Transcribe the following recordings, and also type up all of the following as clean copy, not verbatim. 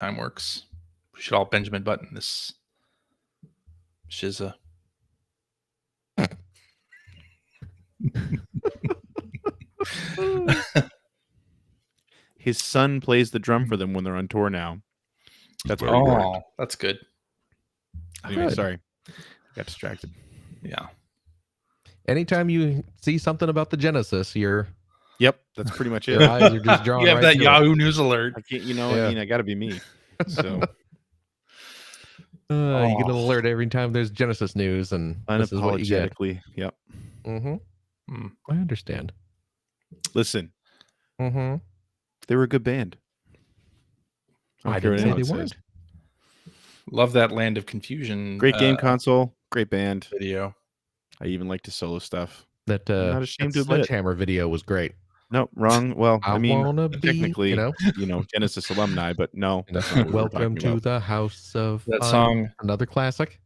Time works. We should all Benjamin Button this shizza. His son plays the drum for them when they're on tour now. That's what we heard. That's good. Anyway, Good. sorry. Got distracted. Yeah. Anytime you see something about the Genesis, your That's pretty much it. eyes are just drawn You have right that to it. Yahoo News alert. I can't, I mean, I got to be me. So You get an alert every time there's Genesis news, and this is what you get. unapologetically, yep. I understand. Listen, Mm-hmm. they were a good band. I care didn't what say anyone they says. weren't. Love that Land of Confusion. Great game console, great band. video. I even like the solo stuff. That I'm not ashamed to that admit it. Sledgehammer video was great. No, wrong. Well, I mean, wanna be, technically, you know, Genesis alumni, but no. That's not what we're welcome talking to about. the house of That fun. song. Another classic.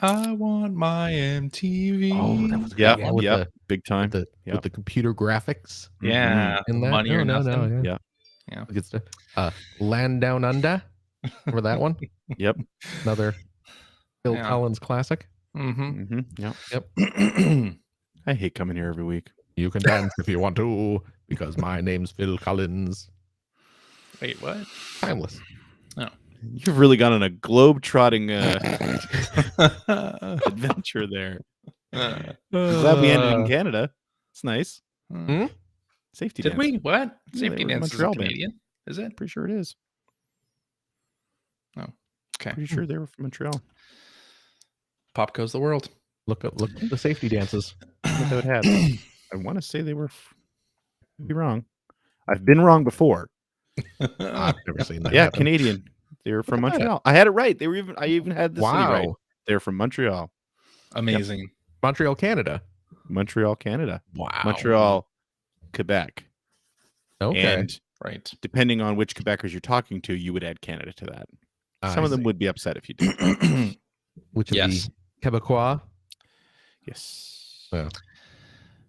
I want my MTV. Oh, that was Yeah, great. With yeah, big time. the with the computer graphics. Yeah. In that? Money or nothing. Yeah. Yeah. Good stuff. Land Down Under. Remember that one? Yep. Another Phil Yeah. Collins classic. Mm-hmm. Yep. I hate coming here every week. You can dance if you want to, because my name's Phil Collins. Wait, what? Timeless. You've really gone on a globe-trotting adventure there. I'm glad we ended in Canada. It's nice. Hmm? Safety Did dance. we? What? Yeah, Safety they were dance is Montreal band. Canadian? Is it? Pretty sure it is. Okay. Pretty sure they were from Montreal. Pop goes the world. Look up the safety dances. What they would have. I want to say they were. I'd be wrong. I've been wrong before. I've never seen that. Yeah, happen. Canadian. They were from Look at Montreal. I had it right. They were even. I even had the city right. Wow. They're from Montreal. Amazing. Montreal, Canada. Montreal, Canada. Wow. Montreal, Quebec. Okay. And Right. depending on which Quebecers you're talking to, you would add Canada to that. Some I of them see. would be upset if you did. Which of Yes. the Quebecois? Yes. Yeah.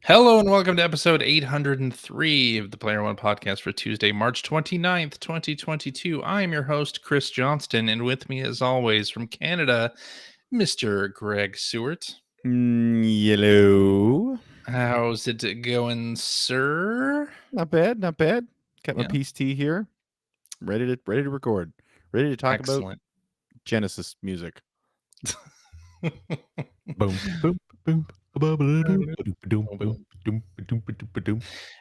Hello and welcome to episode 803 of the Player One podcast for Tuesday, March 29th, 2022. I am your host, Chris Johnston, and with me as always from Canada, Mr. Greg Seward. Yellow. How's it going, sir? Not bad. Not bad. Got my Yeah. peace tea here. Ready to record. Ready to talk about Excellent. Genesis music. Boom, boom, boom. Like that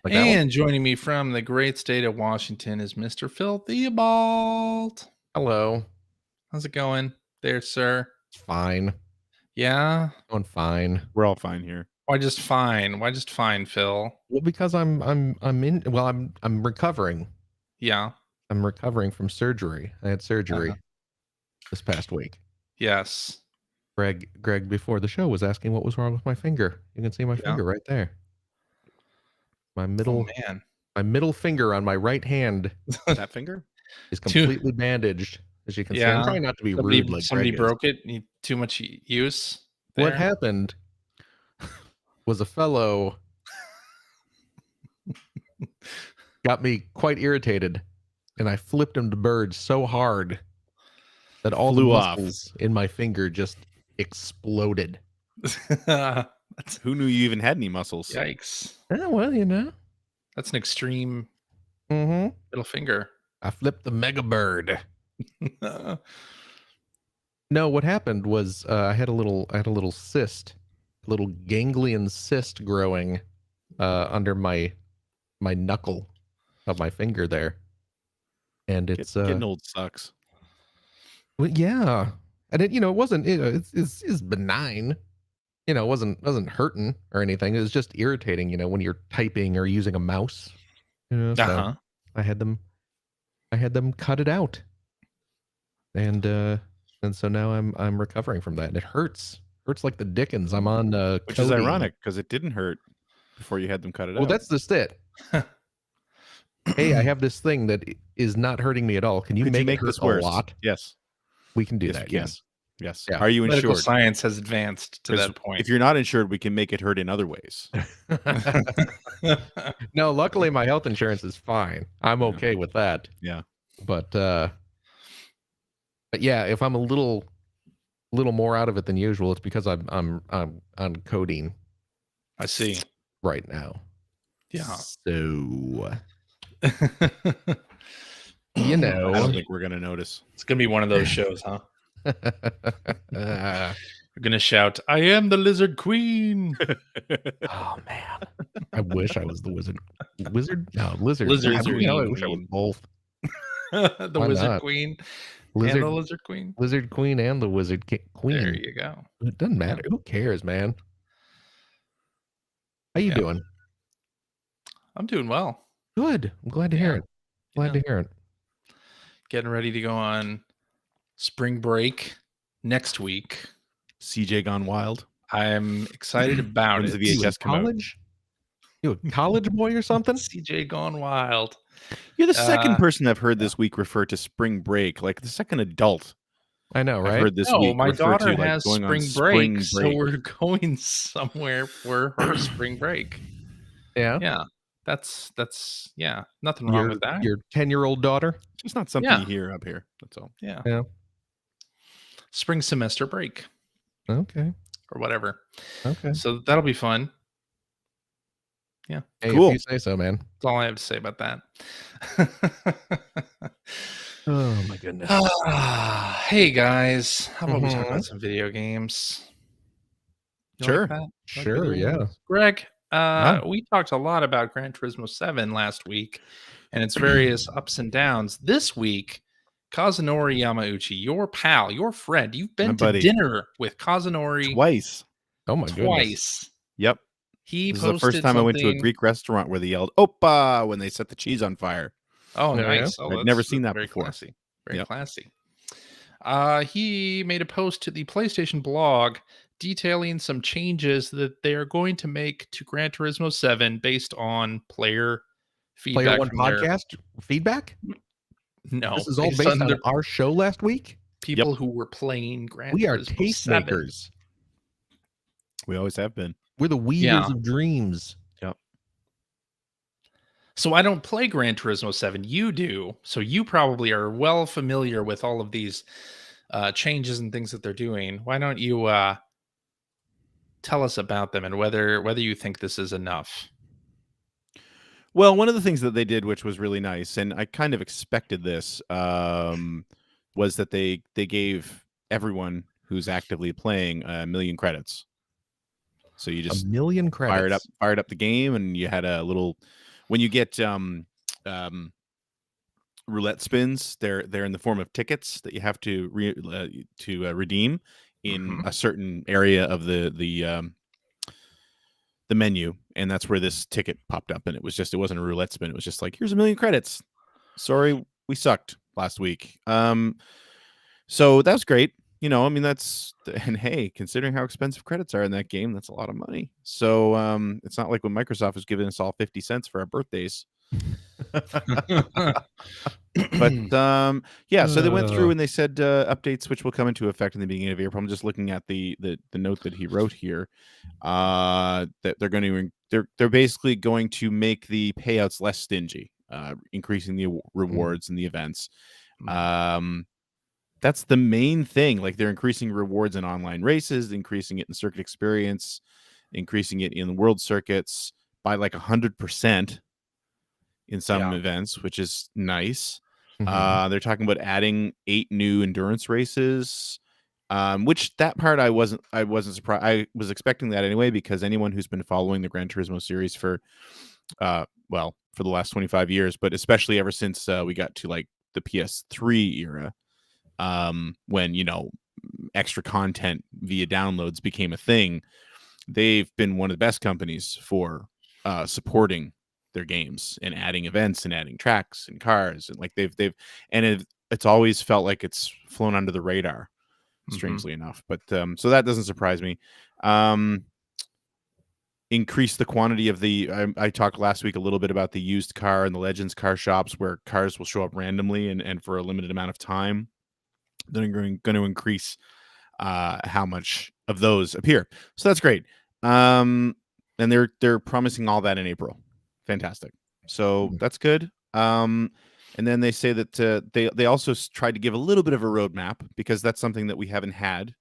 one? And joining me from the great state of Washington is Mr. Phil Theobald. Hello. How's it going there, sir? It's fine. Yeah? Going fine. We're all fine here. Why just fine? Why just fine, Phil? Well, because I'm recovering. Yeah. I'm recovering from surgery. I had surgery this past week. Yes. Greg, before the show was asking what was wrong with my finger. You can see my finger right there. My middle, man. my middle finger on my right hand That finger? is completely bandaged, as you can see. Yeah. I'm trying not to be rude like Somebody Greg is. broke it. Too much use. What there? happened was a fellow got me quite irritated, and I flipped him to birds so hard that all the Flew off. muscles in my finger just exploded. Who knew you even had any muscles? Yikes. Well, you know. That's an extreme Mm-hmm. middle finger. I flipped the mega bird. No, what happened was I had a little cyst, a little ganglion cyst growing under my knuckle of my finger there, and it's Getting old sucks. well, yeah, and it wasn't it's benign, it wasn't hurting or anything. It was just irritating, when you're typing or using a mouse, So I had them cut it out, and so now I'm recovering from that, and it hurts like the dickens. I'm on Which is codeine. ironic because it didn't hurt before you had them cut it out. Well, that's just it. Hey, I have this thing that is not hurting me at all. Can you Could make you make it hurt this a worse? lot? Yes. We can do Yes, that. we can. Yes. Yes. Yeah. Are you Medical insured? science has advanced to 'Cause that point. If you're not insured, we can make it hurt in other ways. No, luckily my health insurance is fine. I'm okay with that. Yeah. But But yeah, if I'm a little more out of it than usual, it's because I'm on codeine I see. right now. Yeah. So I don't think we're gonna notice. It's gonna be one of those shows, huh? uh, We're gonna shout, "I am the Lizard Queen." oh man, I wish I was the wizard. No, lizard. Lizard God, Queen. I wish I was both. The Why Wizard not? Queen Lizard, and the Lizard Queen. Lizard Queen and the Wizard Queen. There you go. It doesn't matter. Who cares, man? How you doing? I'm doing well. Good. I'm glad to hear it. Glad to hear it. Getting ready to go on spring break next week. CJ Gone Wild. I'm excited about When's it. the VHS come out? College? You a college boy or something? CJ Gone Wild. You're the second person I've heard this week refer to spring break, like the second adult. I know, right? I've heard this No, week my refer daughter to like has going on spring break, so we're going somewhere for her spring break. Yeah. Yeah. That's nothing wrong with that. Your 10-year-old daughter? It's just not something you hear up here. That's all. Yeah. Yeah. Spring semester break Okay. or whatever. Okay. So that'll be fun. Yeah. Hey, Cool. if you say so, man. That's all I have to say about that. Oh my goodness. Hey guys, how about we talk about some video games? You Sure. like that? Like Sure, video yeah. games? Greg, we talked a lot about Gran Turismo 7 last week and its various ups and downs. This week, Kazunori Yamauchi, your pal, your friend, you've been to dinner with Kazunori twice. Oh my goodness. twice. Yep. He This is the posted first time I went to a something- Greek restaurant where they yelled "Oppa" when they set the cheese on fire. Oh, Yeah, nice. yeah. Oh, I'd never that's seen that very before. Classy. Very Yep. classy. He made a post to the PlayStation blog detailing some changes that they are going to make to Gran Turismo 7 based on player feedback. Player One from their- podcast feedback? No, This is all based on the our show last week? people who were playing Gran We are Turismo 7. tastemakers. We always have been. We're the weavers of dreams. So I don't play Gran Turismo 7. You do. So you probably are well familiar with all of these changes and things that they're doing. Why don't you tell us about them and whether you think this is enough? Well, one of the things that they did, which was really nice, and I kind of expected this, was that they gave everyone who's actively playing 1 million credits. So you just 1 million credits. fired up the game, and you had a little. When you get roulette spins, they're in the form of tickets that you have to redeem in a certain area of the menu, and that's where this ticket popped up. And it wasn't a roulette spin. It was just like, here's 1 million credits. Sorry, we sucked last week. So that's great. You know, I mean, and hey, considering how expensive credits are in that game, that's a lot of money. So it's not like when Microsoft was giving us all 50 cents for our birthdays. But yeah, so they went through and they said updates which will come into effect in the beginning of April. I'm just looking at the note that he wrote here, that they're basically going to make the payouts less stingy, increasing the rewards and the events. That's the main thing. Like, they're increasing rewards in online races, increasing it in circuit experience, increasing it in world circuits by like 100% in some events, which is nice. They're talking about adding 8 new endurance races, which that part I wasn't surprised. I was expecting that anyway, because anyone who's been following the Gran Turismo series for the last 25 years, but especially ever since we got to like the PS3 era, when, you know, extra content via downloads became a thing, they've been one of the best companies for supporting their games and adding events and adding tracks and cars, and like it's always felt like it's flown under the radar, strangely enough. But so that doesn't surprise me. Increase the quantity of I talked last week a little bit about the used car and the Legends car shops, where cars will show up randomly and for a limited amount of time. They're going to increase how much of those appear. So that's great. And they're promising all that in April. Fantastic. So that's good. And then they say that they also tried to give a little bit of a roadmap, because that's something that we haven't had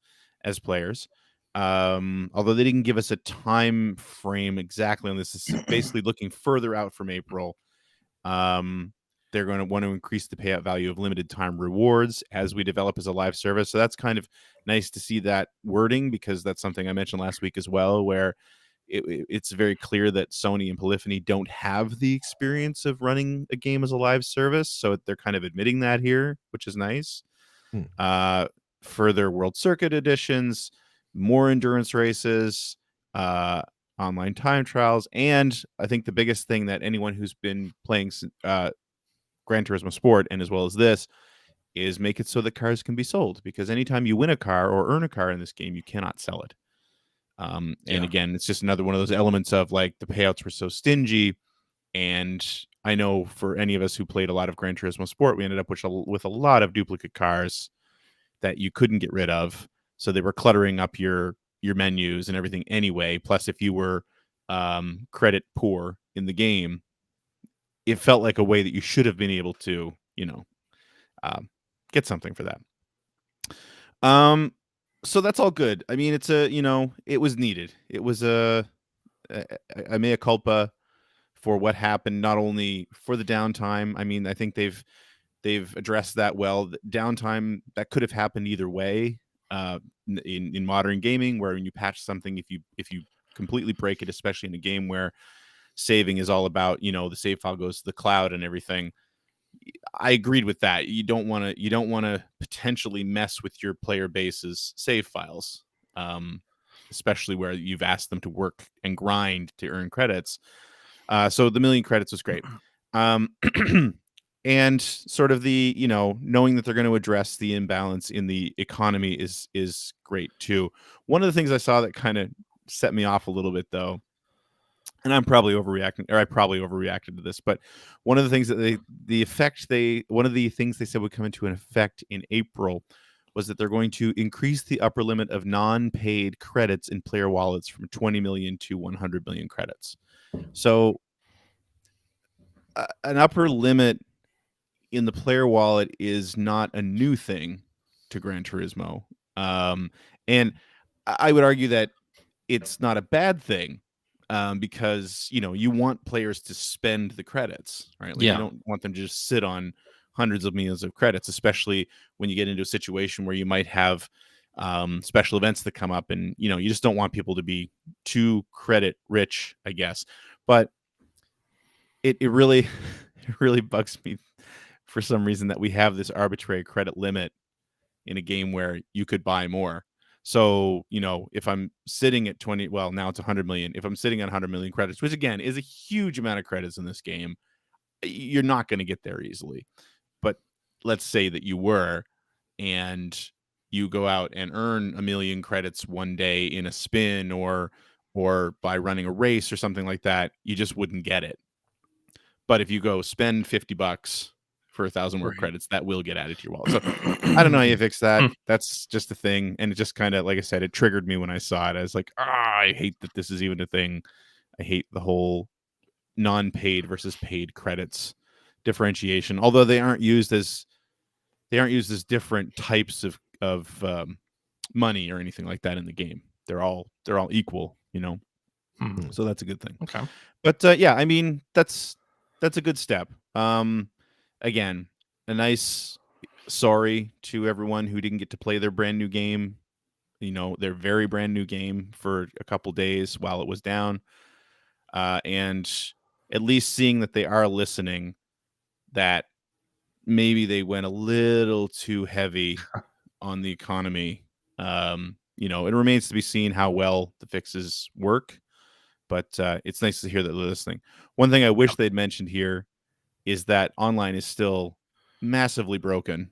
as players. Although they didn't give us a time frame exactly on this. This is basically looking further out from April. They're going to want to increase the payout value of limited time rewards as we develop as a live service. So that's kind of nice to see that wording, because that's something I mentioned last week as well, where it's very clear that Sony and Polyphony don't have the experience of running a game as a live service. So they're kind of admitting that here, which is nice. Further World Circuit editions, more endurance races, online time trials, and I think the biggest thing that anyone who's been playing Gran Turismo Sport, and as well as this, is make it so that cars can be sold, because anytime you win a car or earn a car in this game, you cannot sell it. And again, it's just another one of those elements of, like, the payouts were so stingy. And I know for any of us who played a lot of Gran Turismo Sport, we ended up with a lot of duplicate cars that you couldn't get rid of. So they were cluttering up your menus and everything anyway. Plus, if you were credit poor in the game, it felt like a way that you should have been able to, get something for that. So that's all good. I mean, it's it was needed. It was a mea culpa for what happened, not only for the downtime. I mean, I think they've addressed that well. The downtime that could have happened either way in modern gaming, where when you patch something, if you completely break it, especially in a game where saving is all about, the save file goes to the cloud and everything. I agreed with that. You don't want to potentially mess with your player base's save files, especially where you've asked them to work and grind to earn credits. So the 1,000,000 credits was great. And sort of the, knowing that they're going to address the imbalance in the economy is great too. One of the things I saw that kind of set me off a little bit, though, and I'm probably overreacting, or I probably overreacted to this, but one of the things that one of the things they said would come into an effect in April was that they're going to increase the upper limit of non-paid credits in player wallets from 20 million to 100 million credits. So an upper limit in the player wallet is not a new thing to Gran Turismo. And I would argue that it's not a bad thing, because, you want players to spend the credits, right? Like, you don't want them to just sit on hundreds of millions of credits, especially when you get into a situation where you might have special events that come up, and, you just don't want people to be too credit rich, I guess. But it really, it really bugs me for some reason that we have this arbitrary credit limit in a game where you could buy more. So, if I'm sitting at 20, well, now it's 100 million. If I'm sitting at 100 million credits, which again is a huge amount of credits in this game, you're not going to get there easily. But let's say that you were, and you go out and earn 1,000,000 credits one day in a spin or by running a race or something like that, you just wouldn't get it. But if you go spend $50 for 1,000 more credits, that will get added to your wallet. So I don't know how you fix that. That's just a thing. And it just kind of, like I said, it triggered me when I saw it. I was like, I hate that this is even a thing. I hate the whole non-paid versus paid credits differentiation. Although they aren't used as different types of money or anything like that in the game. They're all equal, So that's a good thing. Okay. But yeah, I mean, that's a good step. Again, a nice sorry to everyone who didn't get to play their brand new game, their very brand new game for a couple days while it was down. And at least seeing that they are listening, that maybe they went a little too heavy on the economy. It remains to be seen how well the fixes work, but it's nice to hear that they're listening. One thing I wish they'd mentioned here is that online is still massively broken,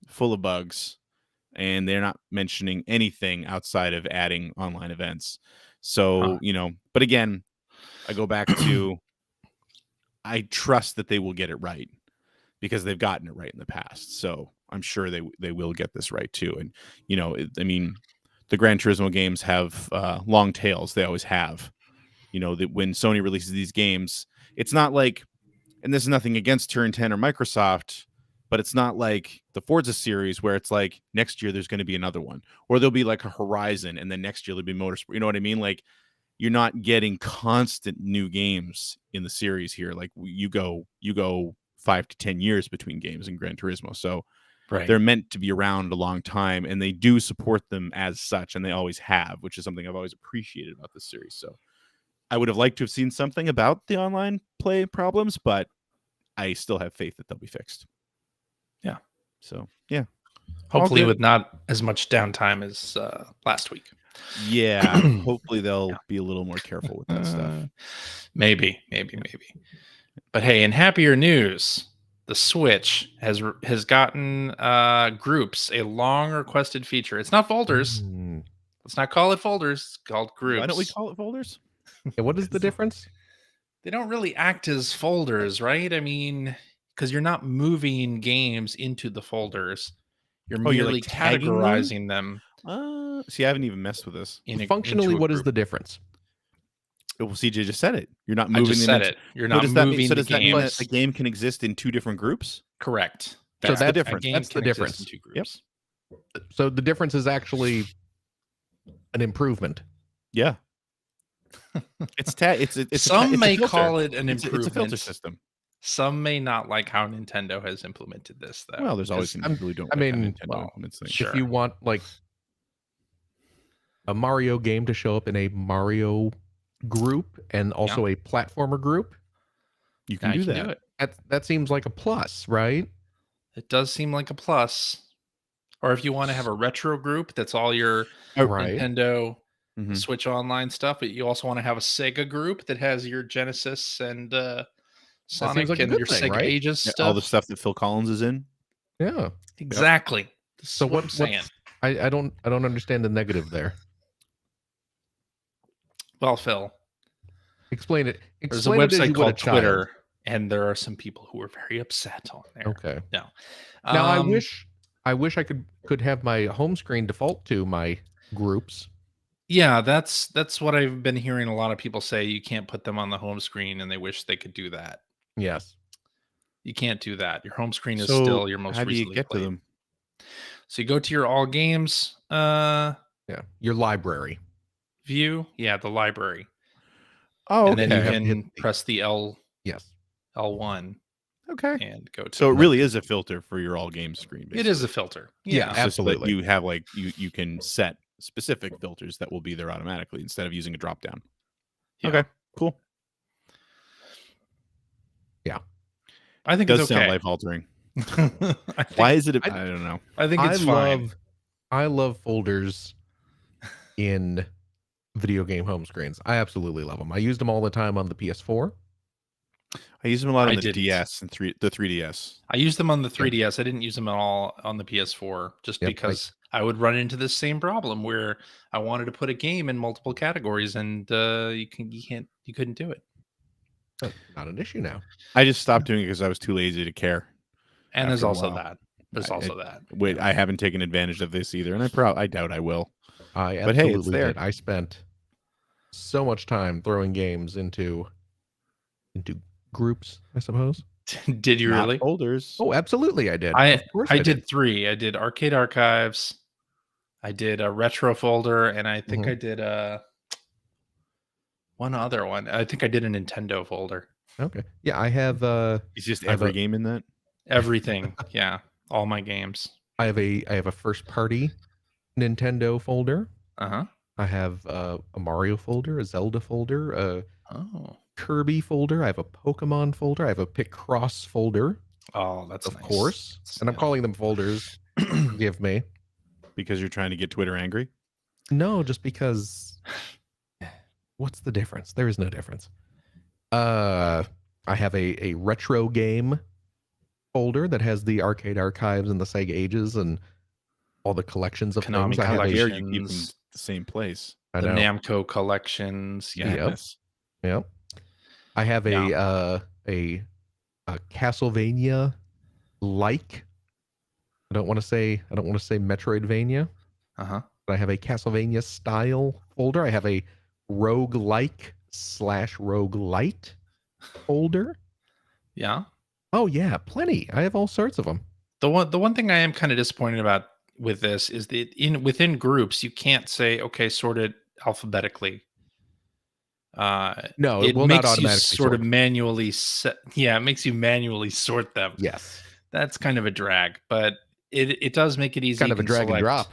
full of bugs, and they're not mentioning anything outside of adding online events. So, but again, I go back to, I trust that they will get it right, because they've gotten it right in the past. So I'm sure they will get this right too. And, I mean, the Gran Turismo games have long tails. They always have. That when Sony releases these games, it's not like and this is nothing against Turn 10 or Microsoft, but it's not like the Forza series where it's like next year there's going to be another one, or there'll be like a Horizon, and then next year there'll be Motorsport. You know what I mean? Like you're not getting constant new games in the series here. Like you go 5 to 10 years between games in Gran Turismo, so they're meant to be around a long time, and they do support them as such, and they always have, which is something I've always appreciated about this series. So I would have liked to have seen something about the online play problems, but I still have faith that they'll be fixed. Yeah. So, yeah. Hopefully with not as much downtime as last week. Yeah. Hopefully they'll be a little more careful with that stuff. Maybe. But hey, in happier news, the Switch has gotten groups, a long requested feature. It's not folders. Let's not call it folders. It's called groups. Why don't we call it folders? Yeah, what is the difference? They don't really act as folders, right? I mean, because you're not moving games into the folders. You're merely like categorizing them. See, I haven't even messed with this. Functionally, what is the difference? Well, CJ just said it. You're not moving. You're not moving. So does that mean that a game can exist in two different groups? Correct. That's the difference. That's the difference. In two groups. Yep. So the difference is actually an improvement. Yeah. Some may call it an improvement. It's a filter system. Some may not like how Nintendo has implemented this, though. Well, there's always people who don't. If you want like a Mario game to show up in a Mario group and also a platformer group, you can do that. That seems like a plus, right? It does seem like a plus. Or if you want to have a retro group, that's all your Nintendo Switch Online stuff, but you also want to have a Sega group that has your Genesis and Sonic and your Sega Ages stuff. All the stuff that Phil Collins is in. Yeah, exactly. Yep. So what I'm saying? I don't understand the negative there. Well, Phil, explain it. There's a website called Twitter, and there are some people who are very upset on there. Okay. Now I wish I could have my home screen default to my groups. Yeah, that's what I've been hearing a lot of people say. You can't put them on the home screen, and they wish they could do that. Yes. You can't do that. Your home screen is still your most recently played. How do you get to them? So you go to your all games. Your library view. Yeah, the library. Oh, and then you can press the L. Yes. L1. Okay. And go to. So it really is a filter for your all games screen. Basically. It is a filter. Yeah, absolutely. So that you have you can set specific filters that will be there automatically instead of using a drop down. Yeah. Okay. Cool. Yeah. I think it does sound life altering. Why is it? I don't know. I think it's fine. I love folders in video game home screens. I absolutely love them. I used them all the time on the PS4. I use them a lot on the DS and the 3DS. I used them on the 3DS. I didn't use them at all on the PS4 just because I would run into this same problem where I wanted to put a game in multiple categories and you couldn't do it. Not an issue now. I just stopped doing it because I was too lazy to care. And there's also that. Wait, I haven't taken advantage of this either, and I doubt I will. I absolutely did. I spent so much time throwing games into groups, I suppose. Did you really? Folders. Oh, absolutely, I did. I did 3. I did Arcade Archives. I did a retro folder, and I think I did one other one. I think I did a Nintendo folder. Okay. Yeah, I have. It's just every game in that. Everything. Yeah, all my games. I have a first party Nintendo folder. I have a Mario folder, a Zelda folder, a Kirby folder. I have a Pokemon folder. I have a Picross folder. Oh, that's of course. And I'm calling them folders. Forgive me. Because you're trying to get Twitter angry? No, just because. What's the difference? There is no difference. I have a retro game folder that has the Arcade Archives and the Sega Ages and all the collections of Konami things. collections. You keep them the same place. The Namco collections. Yes. Yep. I have a Castlevania like. I don't want to say Metroidvania. But I have a Castlevania style folder. I have a roguelike /roguelite folder. Yeah. Oh yeah, plenty. I have all sorts of them. The one thing I am kind of disappointed about with this is that within groups you can't say, okay, sort it alphabetically. No, it It will not makes you automatically sort of sort. manually set. Yeah, it makes you manually sort them. Yes, That's kind of a drag, but it does make it easy. kind of a drag and drop.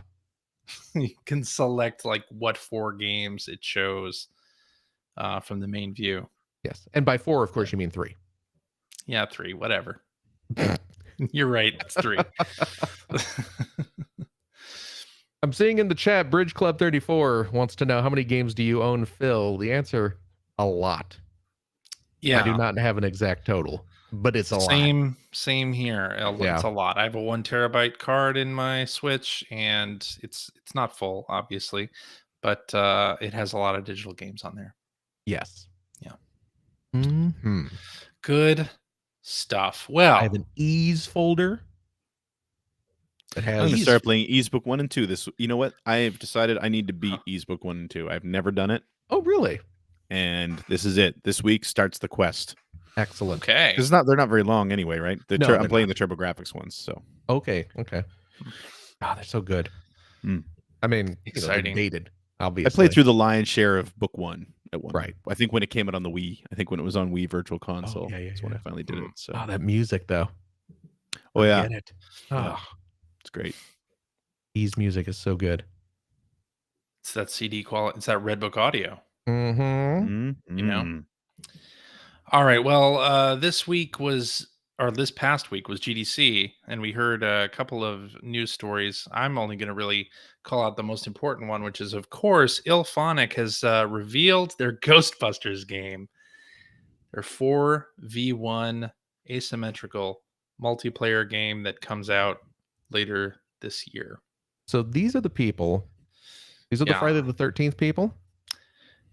You can select like what 4 games it shows from the main view. Yes, and by 4, of course, you mean 3. Yeah, 3, whatever. You're right. It's 3. I'm seeing in the chat, Bridge Club 34 wants to know how many games do you own, Phil? The answer, a lot. Yeah. I do not have an exact total, but it's a lot. Same here. Yeah. It's a lot. I have a 1 terabyte card in my Switch, and it's not full, obviously, but it has a lot of digital games on there. Yes. Yeah. Mm-hmm. Good stuff. Well, I have an ease folder. It I'm has. going to start playing Ease Book 1 and 2. You know what? I have decided I need to beat Ease Book 1 and 2. I've never done it, Oh, really? and this is it. This week starts the quest. Excellent. okay. Because they're not very long anyway, right? No, I'm they're playing not. the TurboGrafx ones, so Okay. Oh, they're so good. Mm. I mean, Exciting. they're dated, obviously. I played through the lion's share of Book 1 at one. Right. I think when it came out on the Wii. I think when it was on Wii Virtual Console. yeah, That's when I finally did it. So, Oh, that music though. oh yeah, Get it. Yeah. Oh, it's great. Ease music is so good. It's that CD quality. It's that Red Book audio. Mm-hmm. You know? All right. Well, this past week was GDC, and we heard a couple of news stories. I'm only going to really call out the most important one, which is, of course, IllFonic has revealed their Ghostbusters game. Their 4v1 asymmetrical multiplayer game that comes out later this year. So these are the people. These are the Yeah. Friday the 13th people.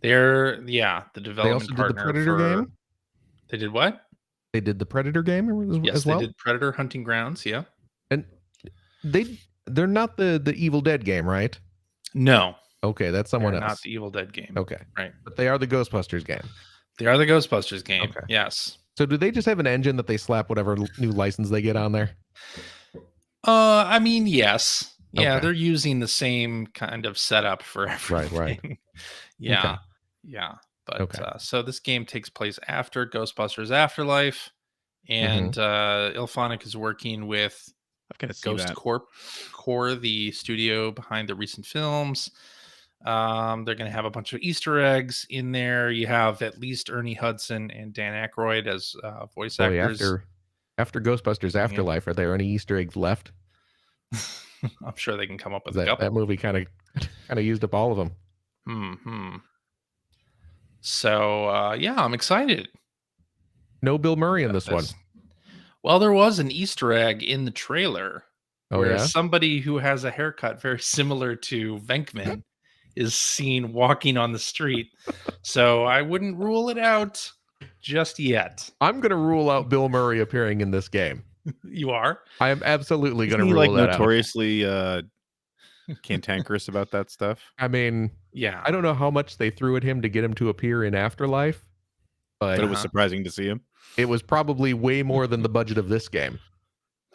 They're the They development also did the partner Predator for. game. They did what? They did the Predator game Yes, as well. they did Predator Hunting Grounds. Yeah. And they're not the Evil Dead game, right? No, Okay, that's someone they're else. not the Evil Dead game. Okay, Right. but they are the Ghostbusters game. They are the Ghostbusters game. Okay. Yes. So do they just have an engine that they slap whatever new license they get on there? I mean, yes. Yeah, Okay. they're using the same kind of setup for everything. Right. Yeah. Okay. Yeah. But Okay. so this game takes place after Ghostbusters Afterlife, and IllFonic is working with I've got to see Ghost that. Core, the studio behind the recent films. They're going to have a bunch of Easter eggs in there. You have at least Ernie Hudson and Dan Aykroyd as voice actors. After Ghostbusters Afterlife, are there any Easter eggs left? I'm sure they can come up with a couple. That movie kind of used up all of them. So yeah, I'm excited. No Bill Murray in this one. Well, there was an Easter egg in the trailer where yeah? somebody who has a haircut very similar to Venkman is seen walking on the street. So I wouldn't rule it out just yet. I'm going to rule out Bill Murray appearing in this game. You are? I am absolutely going to Isn't rule he, like, that notoriously cantankerous about that stuff? I mean, yeah. I don't know how much they threw at him to get him to appear in Afterlife, but it was surprising to see him. It was probably way more than the budget of this game.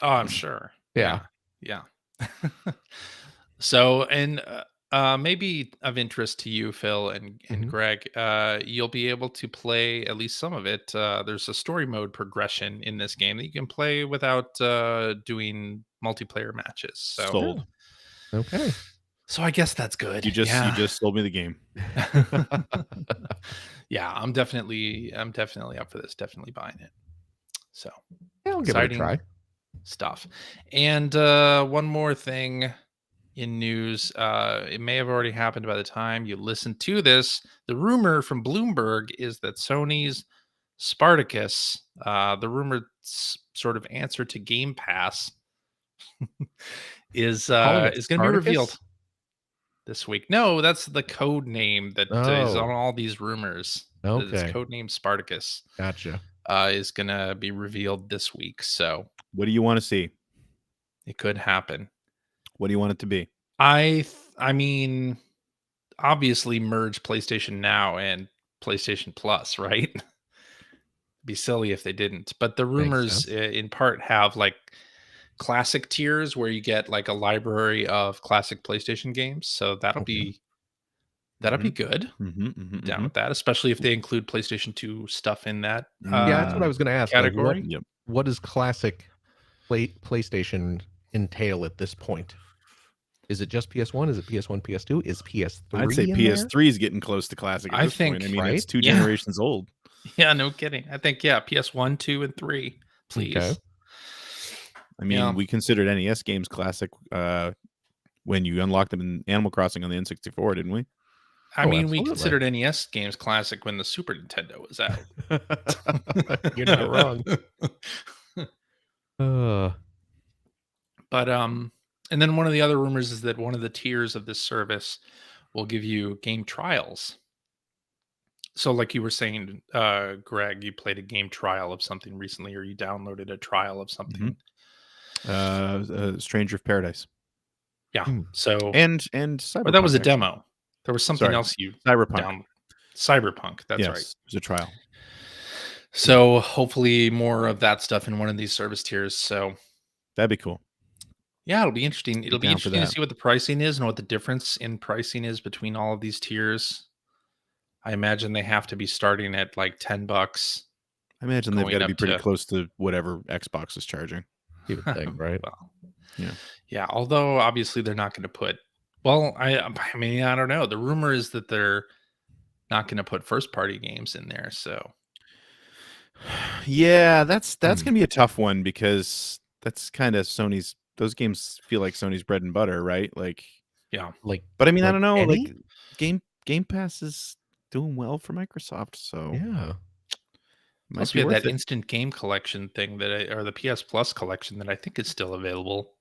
Oh, I'm sure. Yeah. So, and maybe of interest to you, Phil and Greg, you'll be able to play at least some of it. There's a story mode progression in this game that you can play without doing multiplayer matches. So, Sold. Okay. So I guess that's good. You just sold me the game. Yeah, I'm definitely up for this. Definitely buying it. So yeah, I'll give it a try. Stuff. And one more thing in news, it may have already happened by the time you listen to this. The rumor from Bloomberg is that Sony's Spartacus, the rumored sort of answer to Game Pass, is going to be revealed this week. No, that's the code name that is on all these rumors. Okay. It's code name Spartacus. Gotcha. Is going to be revealed this week. So what do you want to see? It could happen. What do you want it to be? I mean, obviously merge PlayStation Now and PlayStation Plus, right? be silly if they didn't. But the Makes rumors, sense. in part, have like classic tiers where you get like a library of classic PlayStation games. So that'll Okay. be good. Down with that, especially if they include PlayStation 2 stuff in that Yeah, that's what I was going to ask. Like, category. what does classic PlayStation entail at this point? Is it just PS1? Is it PS1, PS2? Is PS3 I'd say in there? PS3 is getting close to classic at I this point. I think, mean, it's right? 2 yeah. generations old. Yeah, no kidding. I think, yeah, PS1, 2, and 3, please. Okay. I mean, we considered NES games classic when you unlocked them in Animal Crossing on the N64, didn't we? I mean, we absolutely. considered NES games classic when the Super Nintendo was out. You're not wrong. But and then one of the other rumors is that one of the tiers of this service will give you game trials. So like you were saying, Greg, you played a game trial of something recently, or you downloaded a trial of something. Stranger of Paradise. Yeah. So and Cyberpunk. or that was a actually. demo. There was something else you Cyberpunk. Cyberpunk. That's yes, right. It was a trial. So hopefully more of that stuff in one of these service tiers. So that'd be cool. Yeah, it'll be interesting. It'll be down for interesting to that. see what the pricing is and what the difference in pricing is between all of these tiers. I imagine they have to be starting at like $10. I imagine they've going got to up be pretty to- close to whatever Xbox is charging. You would think, right? Well, Yeah. yeah. Although obviously they're not going to put. Well, I mean, I don't know. The rumor is that they're not going to put first party games in there. So Yeah, that's gonna be a tough one because that's kind of Sony's. Those games feel like Sony's bread and butter, right? Like, yeah, Like, but I mean, I like don't know. any? Like, Game Pass is doing well for Microsoft, so Yeah. might plus be we had worth that it. instant game collection thing or the PS Plus collection that I think is still available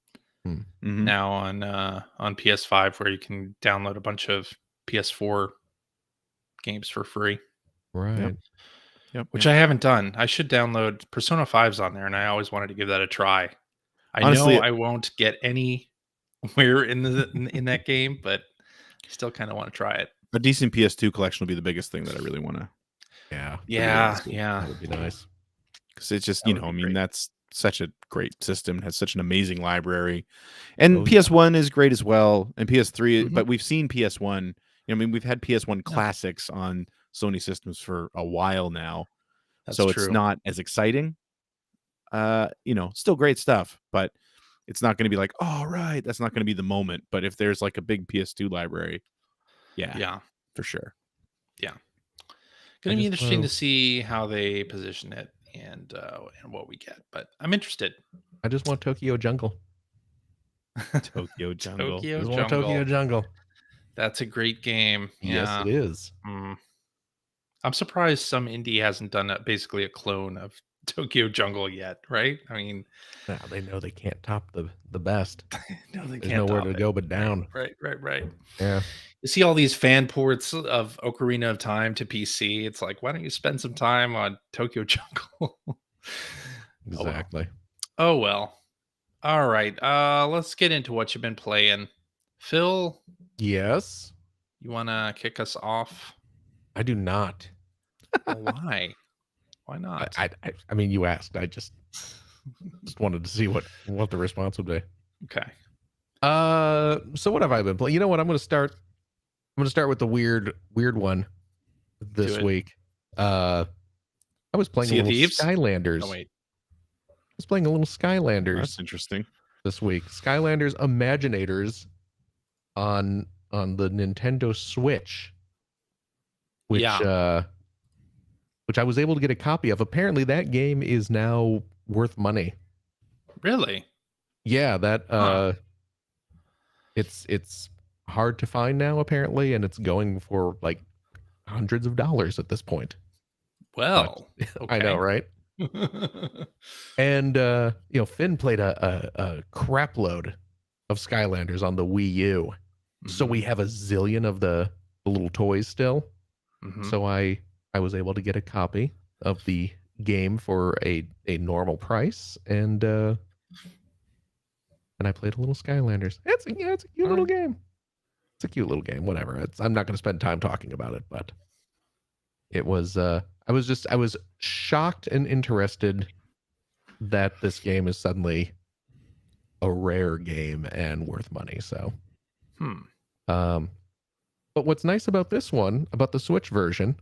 Mhm. now on PS5, where you can download a bunch of PS4 games for free. Right. Yep. Which I haven't done. I should download Persona 5's on there, and I always wanted to give that a try. I Honestly- know I won't get anywhere in that game, but still kind of want to try it. A decent PS2 collection will be the biggest thing that I really want to. Yeah. Yeah, see. yeah. That would be nice. Because it's just, That you would know, I be mean, great. that's such a great system, has such an amazing library. And Oh, yeah. PS1 is great as well. And PS3, Mhm. but we've seen PS1. I mean, we've had PS1 classics on Sony systems for a while now. That's so true. it's not as exciting. Still great stuff, but it's not going to be like, oh, right. That's not going to be the moment. But if there's like a big PS2 library, yeah, for sure. Going to be interesting to see how they position it and what we get. But I'm interested. I just want Tokyo Jungle. Tokyo Jungle. I just want Tokyo Jungle. That's a great game. Yes, Yeah. it is. I'm surprised some indie hasn't done basically a clone of Tokyo Jungle yet, right? I mean, Now they know they can't top the best. no, they There's can't. nowhere top to it. go but down. Right. Yeah. You see all these fan ports of Ocarina of Time to PC. It's like, why don't you spend some time on Tokyo Jungle? Exactly. Oh well. All right. Let's get into what you've been playing. Phil, Yes. you want to kick us off? I do not. Well, why? Why not? I mean, you asked. I just wanted to see what the response would be. Okay. So what have I been playing? You know what? I'm going to start with the weird one this week. I was playing Sea a of little Thieves? Skylanders. Oh wait. I was playing a little Skylanders That's interesting. this week. Skylanders Imaginators on the Nintendo Switch, which I was able to get a copy of. Apparently, that game is now worth money. Really? Yeah, that it's hard to find now apparently, and it's going for like hundreds of dollars at this point. Well, I know, right? And Finn played a crap load of Skylanders on the Wii U, so we have a zillion of the little toys still. So I was able to get a copy of the game for a normal price, and I played a little Skylanders. It's a cute little game. It's a cute little game. Whatever. I'm not going to spend time talking about it, but It was I was shocked and interested that this game is suddenly a rare game and worth money. So, but what's nice about this one, about the Switch version,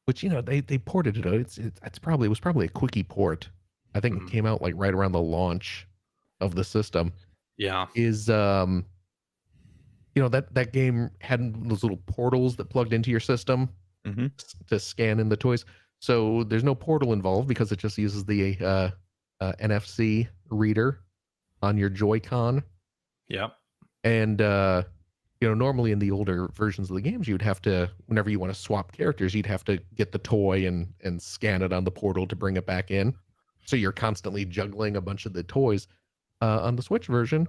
which they ported it out. It was probably a quickie port. I think it came out like right around the launch of the system. Yeah. Is that game had those little portals that plugged into your system to scan in the toys. So there's no portal involved because it just uses the NFC reader on your Joy-Con. Yep. And normally in the older versions of the games, you'd have to, whenever you want to swap characters, you'd have to get the toy and scan it on the portal to bring it back in. So you're constantly juggling a bunch of the toys. On the Switch version,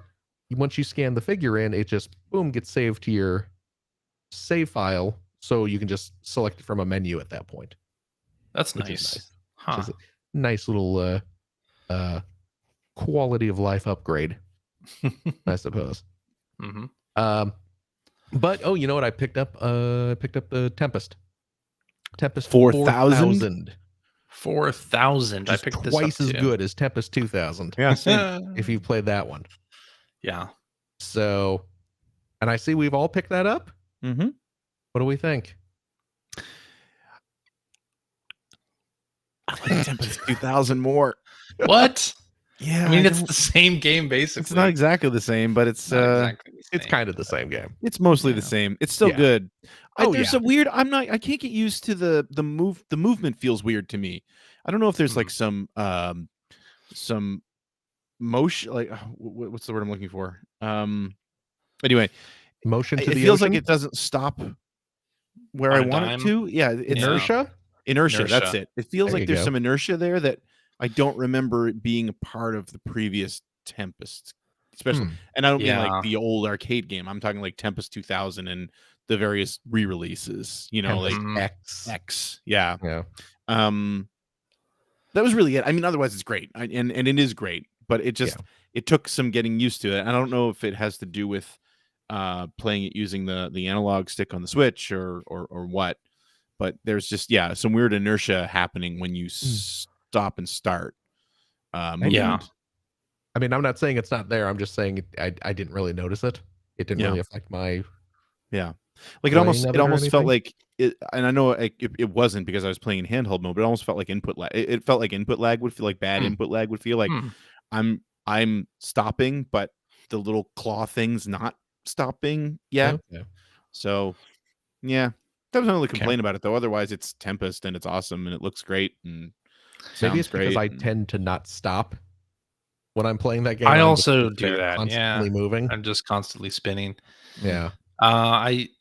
once you scan the figure in, it just boom gets saved to your save file, so you can just select it from a menu at that point. That's nice. Huh. Which is a nice little quality of life upgrade, I suppose. But you know what? I picked up the Tempest 4,000. 4,000. I picked this up twice as good as Tempest 2000. Yeah, same. If you've played that one. Yeah. So, and I see we've all picked that up. Mm-hmm. What do we think? I like Tempest 2000 more. What? Yeah, I mean, it's the same game basically. It's not exactly the same, but it's exactly the same. It's kind of the same game. It's mostly the same. It's still good. There's yeah. a weird. I can't get used to the move. The movement feels weird to me. I don't know if there's like some motion. Like what's the word I'm looking for? Anyway, motion to it the feels ocean? like it doesn't stop where On I a want dime? it to. Yeah, it's Inertia? Inertia. That's it. It feels There like you there's go. some inertia there that I don't remember it being a part of the previous Tempest, especially. And I don't mean like the old arcade game. I'm talking like Tempest 2000 and the various re-releases. Tempest like X. Yeah. Yeah. That was really it. I mean, otherwise it's great, and it is great, but it just it took some getting used to it. I don't know if it has to do with playing it using the analog stick on the Switch or what, but there's just some weird inertia happening when you stop and start. Yeah. I mean, I'm not saying it's not there. I'm just saying I didn't really notice it. It didn't really affect my like it almost felt like it, and I know it wasn't because I was playing in handheld mode, but it almost felt like input lag. It felt like input lag would feel like bad input lag would feel like I'm stopping, but the little claw thing's not stopping yet. Okay. So that was only complaint about it though. Otherwise, it's Tempest and it's awesome and it looks great and maybe it's because I tend to not stop when I'm playing that game. I also do that. Constantly moving. I'm just constantly spinning. Yeah.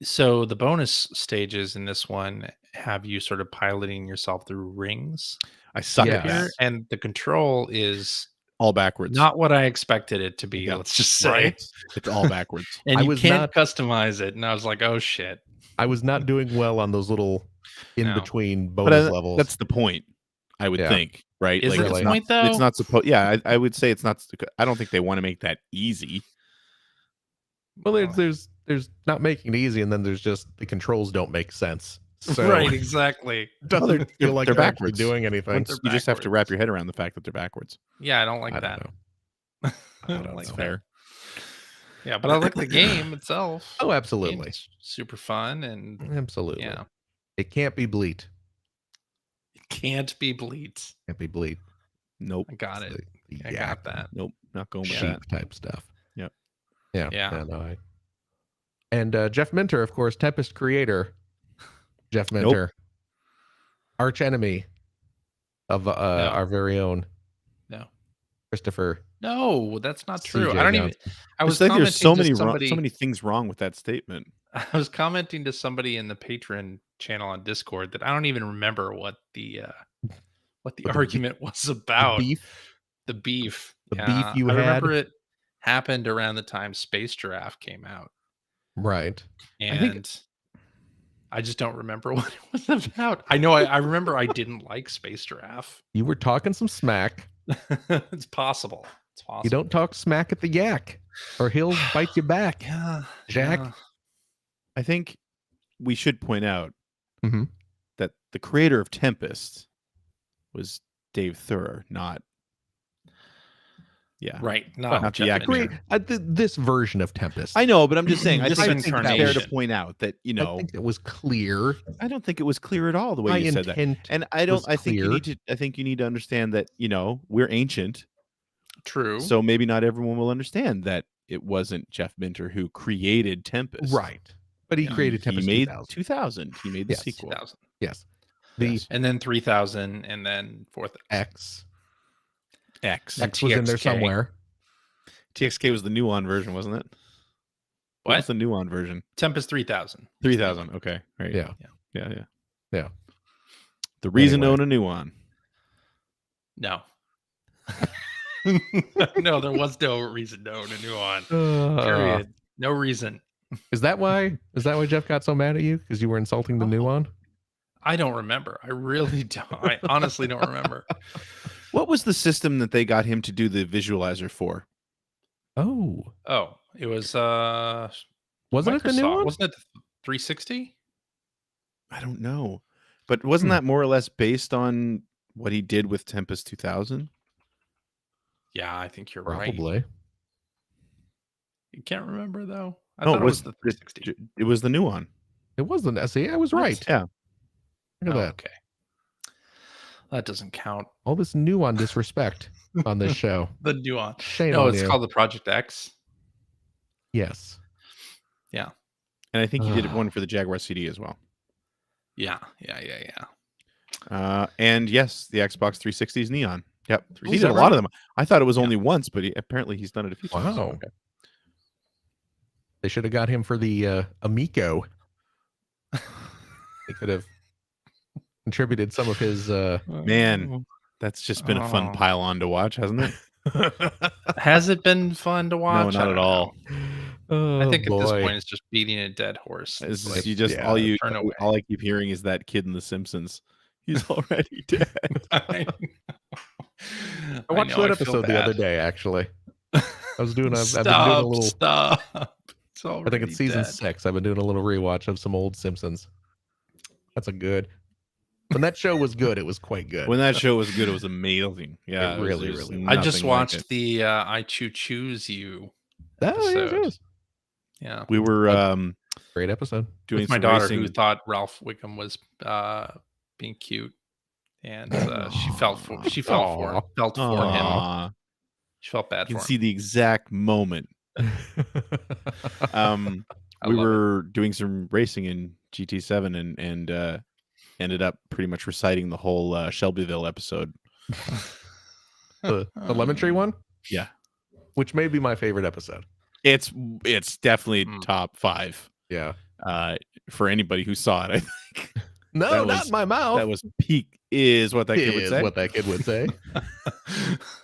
So the bonus stages in this one have you sort of piloting yourself through rings. I suck at here, that. and the control is all backwards. Not what I expected it to be. Let's just say it's all backwards, and you can't customize it. And I was like, oh shit. I was not doing well on those little in between bonus levels. That's the point, I would think, right? Is like, it the point though? It's not supposed. Yeah, I would say it's not. I don't think they want to make that easy. Well, there's not making it easy, and then there's just the controls don't make sense. So right, exactly. Doesn't feel like they're actually backwards. doing anything. You just have to wrap your head around the fact that they're backwards. Yeah, I don't like that. I don't know. Like fair. Yeah, but I like the game itself. Oh, absolutely. It's super fun and absolutely. Yeah. It can't be bleat. It can't be bleat. Can't be bleat. Nope. I got it. I got that. Nope. Not going with sheep that type stuff. Yep. Yeah. No, and Jeff Minter, of course, Tempest creator. Jeff Minter, arch enemy of our very own. No. Christopher. No, that's not true. CJ I don't even. I was commenting there's so many so many things wrong with that statement. I was commenting to somebody in the Patreon channel on Discord that I don't even remember what the argument was about. The beef. The beef you I had. remember it happened around the time Space Giraffe came out. Right. And I just don't remember what it was about. I know I remember I didn't like Space Giraffe. You were talking some smack. It's possible. It's possible. You don't talk smack at the yak or he'll bite you back. Yeah. Jack. Yeah. I think we should point out that the creator of Tempest was Dave Thurer, not. Yeah. Right. Not Not the Jeff actor. Minter. This version of Tempest. I know, but I'm just saying. I This think it's fair to incarnation. point out that I think it was clear. I don't think it was clear at all the way My you said that. intent And I don't. was I think you clear. need to. I think you need to understand that we're ancient, True. so maybe not everyone will understand that it wasn't Jeff Minter who created Tempest. Right. But he created Tempest. He made 2000. 2000. He made the Yes. sequel. 2000. Yes. And then 3000, and then 4000. X X was in there TXK. somewhere. TXK was the Nuon version, wasn't it? What? was the Nuon version? Tempest 3000. 3000. Okay. Right. Yeah. Yeah. The reason Anyway. to own a Nuon. No. No, there was no reason to own a new one. Period. No reason. Is that why Jeff got so mad at you? Because you were insulting the new one? I don't remember. I really don't. I honestly don't remember. What was the system that they got him to do the visualizer for? Oh. It was Wasn't it the new Microsoft. one? Wasn't it the 360? I don't know. But wasn't that more or less based on what he did with Tempest 2000? Yeah, I think you're right. Probably. You can't remember though. I No, thought it was the 360. It was the Nuon. It wasn't SE. I was right. Yeah. Look at that. Okay. That doesn't count. All this new on disrespect on this show. The nuance. Shame No, on it's you. called the Project X. Yes. And I think he did one for the Jaguar CD as well. Yeah. And yes, the Xbox 360 is Neon. Yep. He Is did that a lot right? of them. I thought it was only once, but apparently he's done it a few times. Wow. Okay. They should have got him for the Amico. They could have contributed some of his Man, that's just been a fun pile on to watch, hasn't it? Has it been fun to watch? No, I not at don't all. know. Oh, I think at this boy. point it's just beating a dead horse. It's Like, you just yeah, turn away. all I keep hearing is that kid in The Simpsons. He's already dead. I watched know, that I feel episode the other bad. day, actually. I was doing I've been doing a Stop, little stop. It's I think already it's season dead. 6. I've been doing a little rewatch of some old Simpsons. That's a good. When that show was good, it was quite good. When that show was good, it was amazing. Yeah, It really, there's really was. I just nothing like watched it. the I Choose You Oh, episode. yes. Yeah. We were Great episode. doing With my some daughter racing. who thought Ralph Wiggum was being cute. And she felt for him. Aw, She felt bad you for can him. see the exact moment. I We love were doing some racing in GT7 and ended up pretty much reciting the whole Shelbyville episode. The Lemon Tree one? Yeah. Which may be my favorite episode. It's definitely top 5 Yeah. for anybody who saw it. I think No, That not was- my mouth. that was peak is what that kid would Is say. what that kid would say.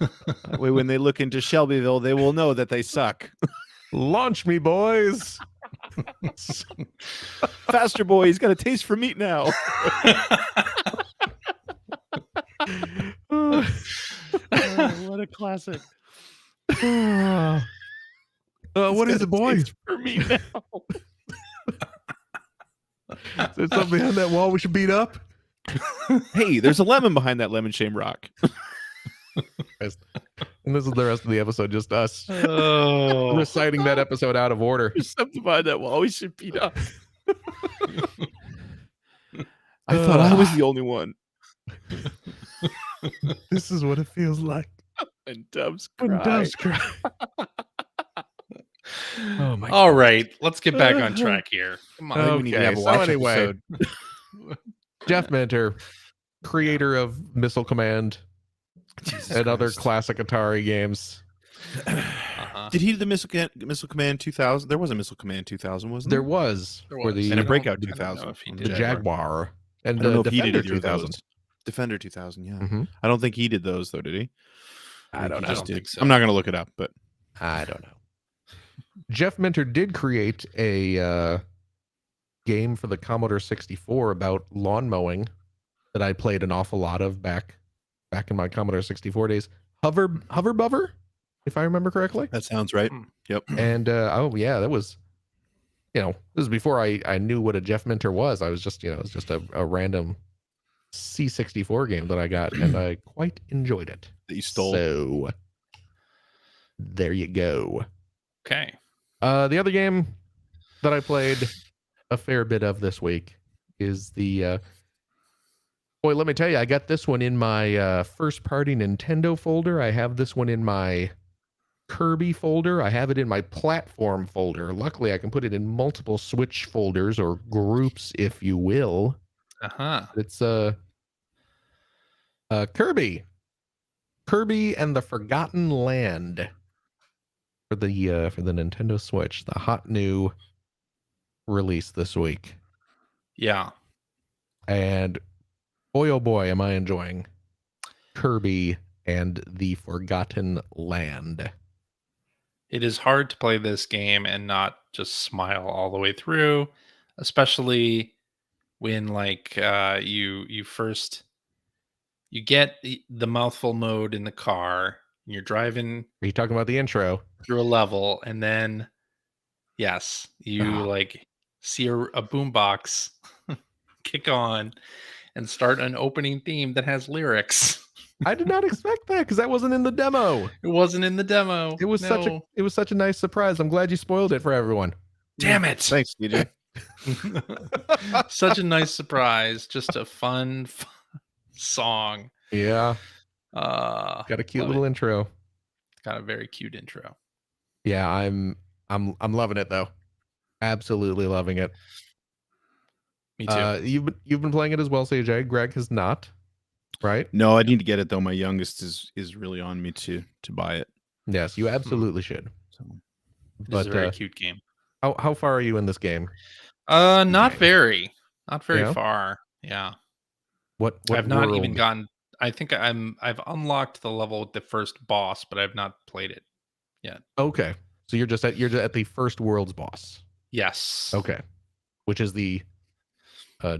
That way, when they look into Shelbyville, they will know that they suck. Launch me, boys. Faster boy, he's got a taste for meat now. What a classic. What is it, boy? Is For meat now. there something behind that wall we should beat up? Hey, there's a lemon behind that lemon shame rock. And this is the rest of the episode, just us Oh. reciting that episode out of order. There's something behind that wall we should beat up. I thought I was the only one. This is what it feels like And doves when cry. doves cry. Oh my All right, let's get back on track here. Come on. I think we need to Okay, have a so watch anyway. episode. Jeff Minter, creator of Missile Command and other Christ. classic Atari games. Uh-huh. Did he do the Missile Command 2000? There was a Missile Command 2000, wasn't There was There for was. the And a I Breakout don't know 2000 if he on did the that. Jaguar and I don't know the if he did Defender either of 2000. those. Defender 2000, yeah. Mhm. I don't think he did those though, did he? I don't He know. just I don't did. think so. I'm not going to look it up, but I don't know. Jeff Minter did create a game for the Commodore 64 about lawn mowing that I played an awful lot of back in my Commodore 64 days. Hover Bover, if I remember correctly. that sounds right. Yep. And oh yeah, that was, this was before I knew what a Jeff Minter was. I was just, it was just a random C64 game that I got, and I quite enjoyed it. That you stole. So there you go. Okay. The other game that I played a fair bit of this week is the boy, let me tell you, I got this one in my first party Nintendo folder. I have this one in my Kirby folder. I have it in my platform folder. Luckily, I can put it in multiple Switch folders or groups, if you will. Uh-huh. It's Kirby and the Forgotten Land for the Nintendo Switch, the hot new release this week. Yeah. And boy, oh boy, am I enjoying Kirby and the Forgotten Land. It is hard to play this game and not just smile all the way through, especially when like you first you get the mouthful mode in the car and you're driving Are you talking about the intro? through a level, and then yes, you Ah. like see a boombox kick on and start an opening theme that has lyrics. I did not expect that because that wasn't in the demo. It wasn't in the demo. It was such a nice surprise. I'm glad you spoiled it for everyone. Damn it. Thanks, DJ. Such a nice surprise. Just a fun song. Yeah. Got Got a cute little intro. Got a very cute intro. Yeah, I'm loving it though. Absolutely loving it. Me too. You've been playing it as well, CJ. Greg has not, right? No, I need to get it though. My youngest is really on me to buy it. Yes, you absolutely should. So, This is a very cute game. How far are you in this game? Not very Yeah? far. Yeah. What I've not even world? gotten. I think I've unlocked the level with the first boss, but I've not played it yet. Okay, so you're just at the first world's boss. Yes. Okay, which is the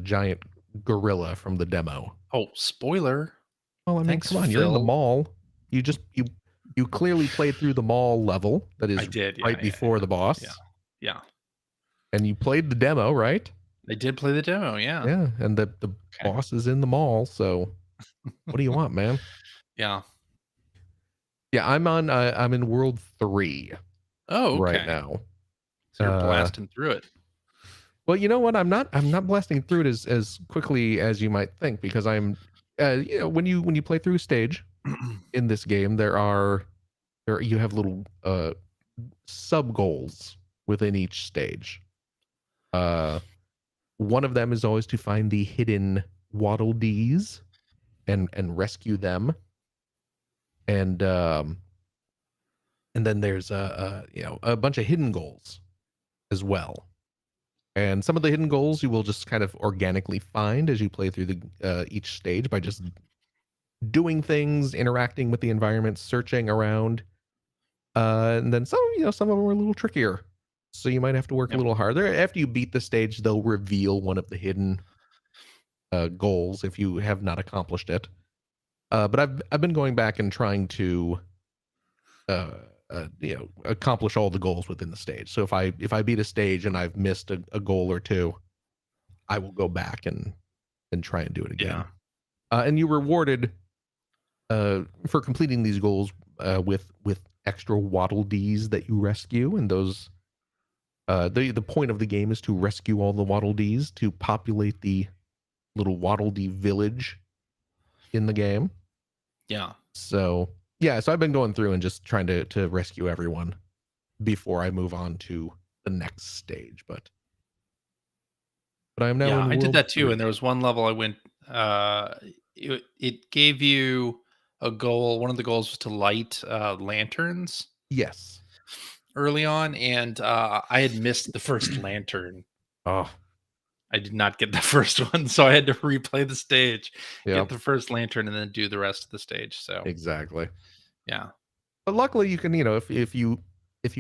giant gorilla from the demo. Oh, spoiler. Oh, I mean, Thanks, come on, you're in the Phil. mall. You clearly played through the mall level that is I did. Yeah, right before the boss. Yeah. And you played the demo, right? I did play the demo. Yeah. Yeah, and the boss is in the mall. So, what do you want, man? Yeah. Yeah, I'm in World 3 Oh, okay. right now. So you're blasting through it. Well, you know what? I'm not blasting through it as quickly as you might think because I'm when you play through a stage in this game, you have little sub goals within each stage. One of them is always to find the hidden Waddle Dees and rescue them. And then there's a bunch of hidden goals as well. And some of the hidden goals you will just kind of organically find as you play through each stage by just doing things, interacting with the environment, searching around. And then some of them are a little trickier. So you might have to work a little harder. After you beat the stage, they'll reveal one of the hidden goals if you have not accomplished it. But I've been going back and trying to accomplish all the goals within the stage. So if I beat a stage and I've missed a goal or two, I will go back and try and do it again. Yeah. And you're rewarded for completing these goals with extra Waddle Dees that you rescue, and those the point of the game is to rescue all the Waddle Dees to populate the little Waddle Dee village in the game. Yeah. So I've been going through and just trying to rescue everyone before I move on to the next stage. But I'm now. Yeah, in I did World that too. 3. And there was one level I went. It gave you a goal. One of the goals was to light lanterns. Yes. Early on, and I had missed the first lantern. Oh. I did not get the first one, so I had to replay the stage, Yep. get the first lantern, and then do the rest of the stage. So exactly. Yeah. But luckily, you can if you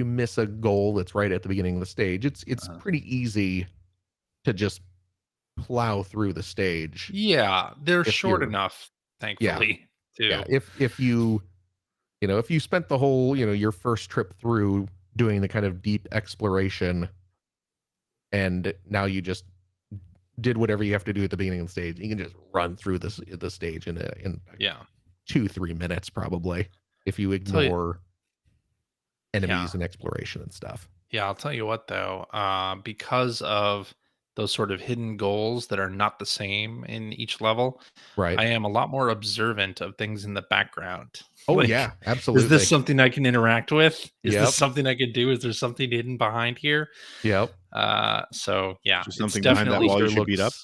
miss a goal that's right at the beginning of the stage, it's pretty easy to just plow through the stage. Yeah, they're short enough, thankfully. Yeah. If you spent the whole your first trip through doing the kind of deep exploration, and now you just did whatever you have to do at the beginning of the stage. You can just run through the stage in 2-3 minutes probably if you ignore enemies and exploration and stuff. Yeah, I'll tell you what though, because of those sort of hidden goals that are not the same in each level, Right. I am a lot more observant of things in the background. Oh Like, yeah, absolutely. is this something I can interact with? Is Yep. this something I can do? Is there something hidden behind here? Yep. So yeah, Just something behind that wall you should beat up.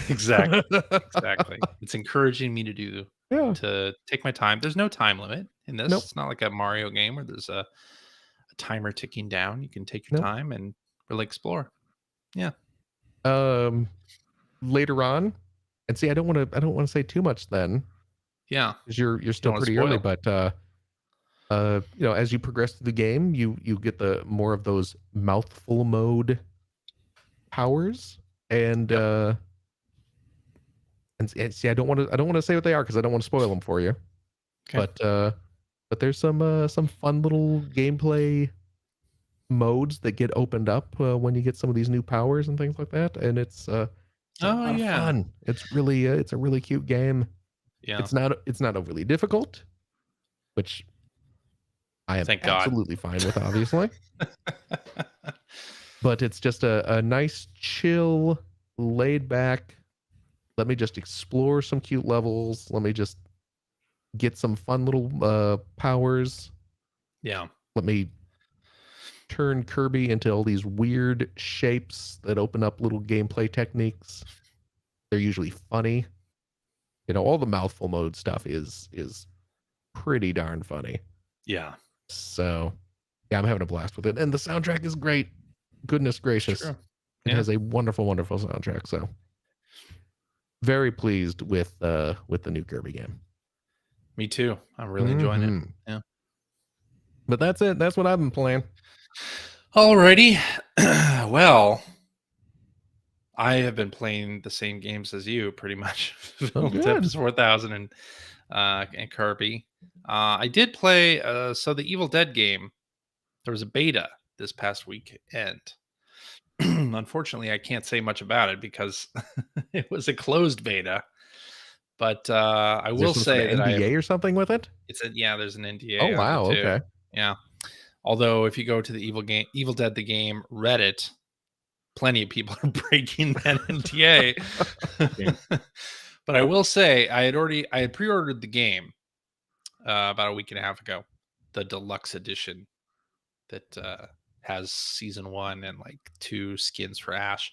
Exactly. Exactly. It's encouraging me to take my time. There's no time limit in this. Nope. It's not like a Mario game where there's a timer ticking down. You can take your time and really explore. Yeah. Later on, and see, I don't want to say too much then. Yeah. Because you're still pretty early, but as you progress through the game, you get the more of those mouthful mode powers, and see, I don't want to say what they are because I don't want to spoil them for you. Okay. But there's some fun little gameplay modes that get opened up when you get some of these new powers and things like that, and it's a lot of fun. It's really it's a really cute game. Yeah. It's not overly difficult, which I am absolutely fine with, obviously. But it's just a nice, chill, laid back. Let me just explore some cute levels. Let me just get some fun little powers. Yeah. Let me turn Kirby into all these weird shapes that open up little gameplay techniques. They're usually funny. All the mouthful mode stuff is pretty darn funny. Yeah. So, yeah, I'm having a blast with it, and the soundtrack is great. Goodness gracious, it has a wonderful, wonderful soundtrack. So, very pleased with the new Kirby game. Me too. I'm really enjoying it. Yeah. But that's it. That's what I've been playing. Alrighty. Well, I have been playing the same games as you, pretty much. Tempest 4000 and Kirby. I did play so the Evil Dead game. There was a beta this past weekend. Unfortunately, I can't say much about it because it was a closed beta. But I will say that NDA or something with it. There's an NDA. Oh wow! On it too. Okay. Yeah. Although if you go to the Evil Dead the game Reddit, plenty of people are breaking that NDA. But I will say I had pre-ordered the game about a week and a half ago, the deluxe edition that has season 1 and like 2 skins for Ash.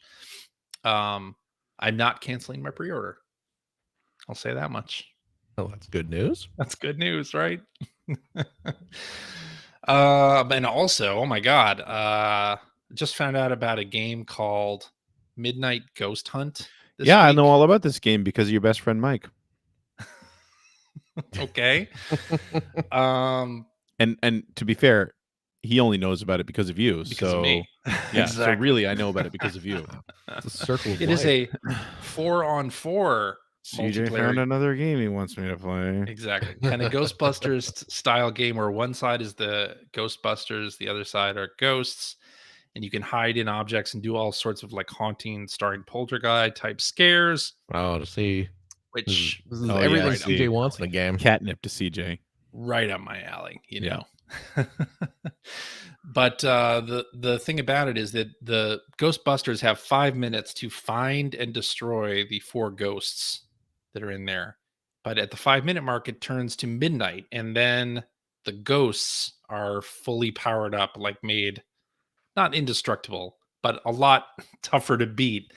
I'm not canceling my pre-order. I'll say that much. Oh, that's good news. That's good news, right? And also, oh my god, just found out about a game called Midnight Ghost Hunt. I know all about this game because of your best friend Mike. Okay. And to be fair, he only knows about it because of you. Because of me. Yeah. Exactly. So really, I know about it because of you. It's a circle of life. Is a 4-on-4. CJ found another game he wants me to play. Exactly. Kind of Ghostbusters style game where one side is the Ghostbusters, the other side are ghosts, and you can hide in objects and do all sorts of like haunting, starring poltergeist type scares. Oh, to see. Which this is everything CJ wants in the game. Catnip to CJ. Right up my alley, you know. But the thing about it is that the Ghostbusters have 5 minutes to find and destroy the 4 ghosts that are in there. But at the 5-minute mark, it turns to midnight, and then the ghosts are fully powered up, like made not indestructible, but a lot tougher to beat.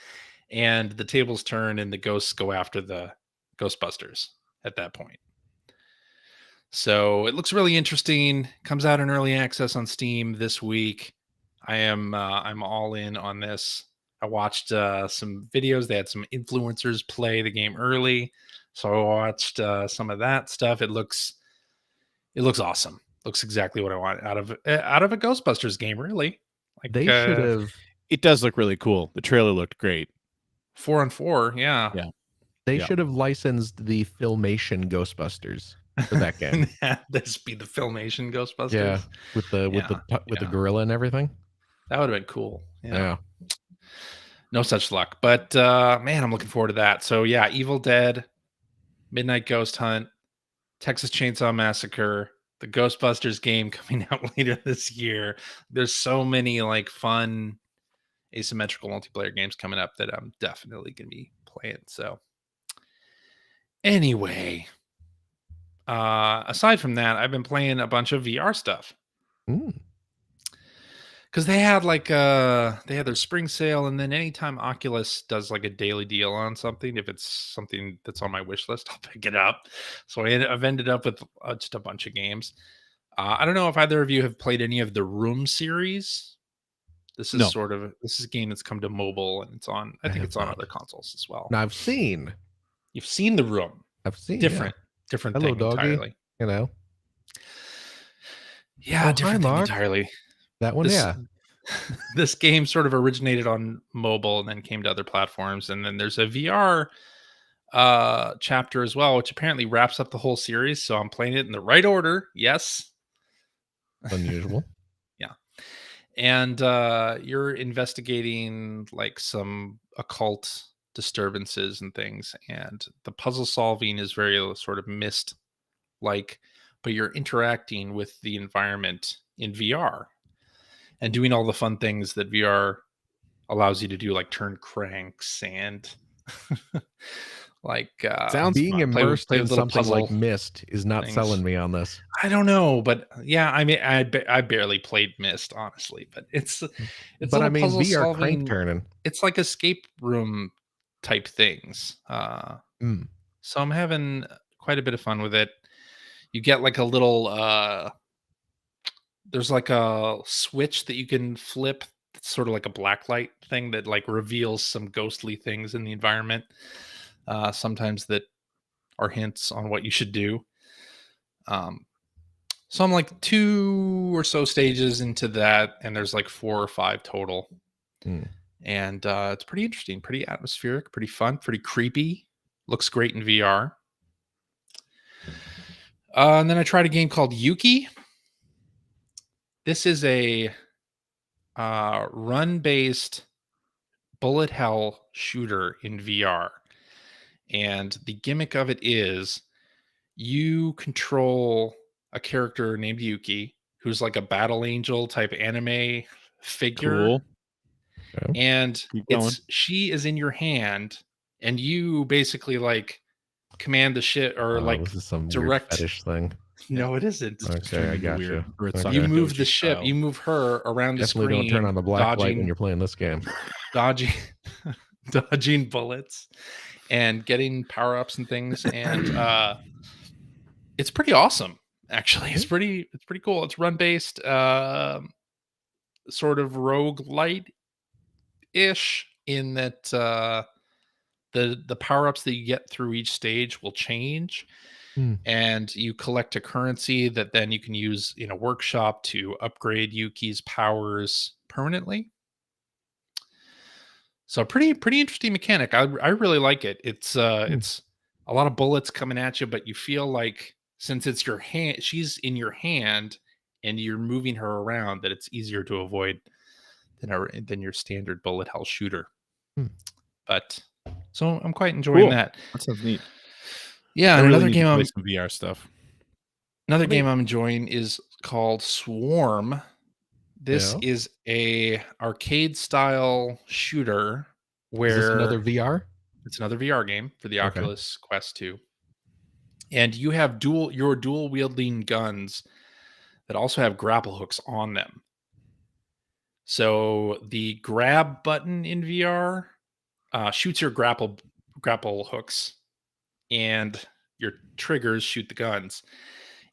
And the tables turn, and the ghosts go after the Ghostbusters at that point. So it looks really interesting. Comes out in early access on Steam this week. I'm all in on this. I watched some videos. They had some influencers play the game early, so I watched some of that stuff. It looks awesome. Looks exactly what I want out of a Ghostbusters game. Really, like they should have. It does look really cool. The trailer looked great. 4-on-4, yeah. They should have licensed the Filmation Ghostbusters for that game. This be the Filmation Ghostbusters. Yeah, with the gorilla and everything. That would have been cool. Yeah. No such luck. But man, I'm looking forward to that. So yeah, Evil Dead, Midnight Ghost Hunt, Texas Chainsaw Massacre, the Ghostbusters game coming out later this year. There's so many like fun asymmetrical multiplayer games coming up that I'm definitely going to be playing. So anyway, aside from that, I've been playing a bunch of VR stuff. Because they had their spring sale, and then anytime Oculus does like a daily deal on something, if it's something that's on my wish list, I'll pick it up. So I've ended up with just a bunch of games. I don't know if either of you have played any of the Room series. This is No. this is a game that's come to mobile, and it's on. I think it's on other consoles as well. Now I've seen. You've seen the Room. I've seen different Hello, thing doggy, entirely. You know. Yeah, different thing Mark. entirely. That one, yeah. This game sort of originated on mobile and then came to other platforms, and then there's a VR chapter as well, which apparently wraps up the whole series. So I'm playing it in the right order. Yes. Unusual. Yeah. And you're investigating like some occult disturbances and things, and the puzzle solving is very sort of Myst like, but you're interacting with the environment in VR and doing all the fun things that VR allows you to do, like turn cranks and like Sounds being fun. immersed play in little something like puzzle Myst is not things. selling me on this. I don't know, but yeah, I mean, I barely played Myst, honestly, but it's But I mean, puzzle VR solving. crank turning. It's like escape room type things. So I'm having quite a bit of fun with it. You get like a little there's like a switch that you can flip. It's sort of like a blacklight thing that like reveals some ghostly things in the environment. Sometimes that are hints on what you should do. So I'm like 2 or so stages into that, and there's like 4 or 5 total. And it's pretty interesting, pretty atmospheric, pretty fun, pretty creepy. Looks great in VR. And then I tried a game called Yuki. This is a run-based bullet hell shooter in VR. And the gimmick of it is you control a character named Yuki, who's like a battle angel type anime figure. Cool. Okay. And she is in your hand, and you basically like command the shit or like this is some direct weird fetish thing. No, it isn't. Okay, I got you. You move the ship. You move her around the screen. Definitely don't turn on the black light when you're playing this game. Dodging bullets and getting power ups and things, and it's pretty awesome. Actually, it's pretty cool. It's run based, sort of roguelite ish in that the power ups that you get through each stage will change. And you collect a currency that then you can use in a workshop to upgrade Yuki's powers permanently. So pretty interesting mechanic. I really like it. It's a lot of bullets coming at you, but you feel like since it's your hand, she's in your hand, and you're moving her around, that it's easier to avoid than your standard bullet hell shooter. But so I'm quite enjoying that. That sounds neat. Yeah, and another game play some VR stuff. Another game I'm enjoying is called Swarm. This is a arcade style shooter where is this another VR? It's another VR game for the Oculus Quest 2. And you have dual wielding guns that also have grapple hooks on them. So the grab button in VR shoots your grapple hooks, and your triggers shoot the guns.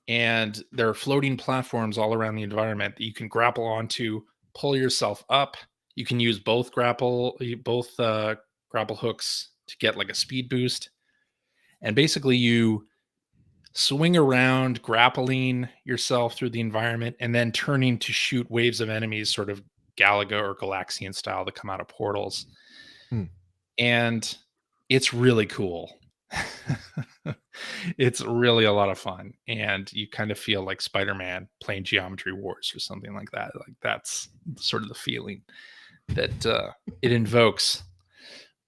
And there are floating platforms all around the environment that you can grapple onto, pull yourself up. You can use both grapple hooks to get like a speed boost. And basically you swing around, grappling yourself through the environment, and then turning to shoot waves of enemies, sort of Galaga or Galaxian style, that come out of portals. And it's really cool. It's really a lot of fun, and you kind of feel like Spider-Man playing Geometry Wars or something like that. Like that's sort of the feeling that it invokes.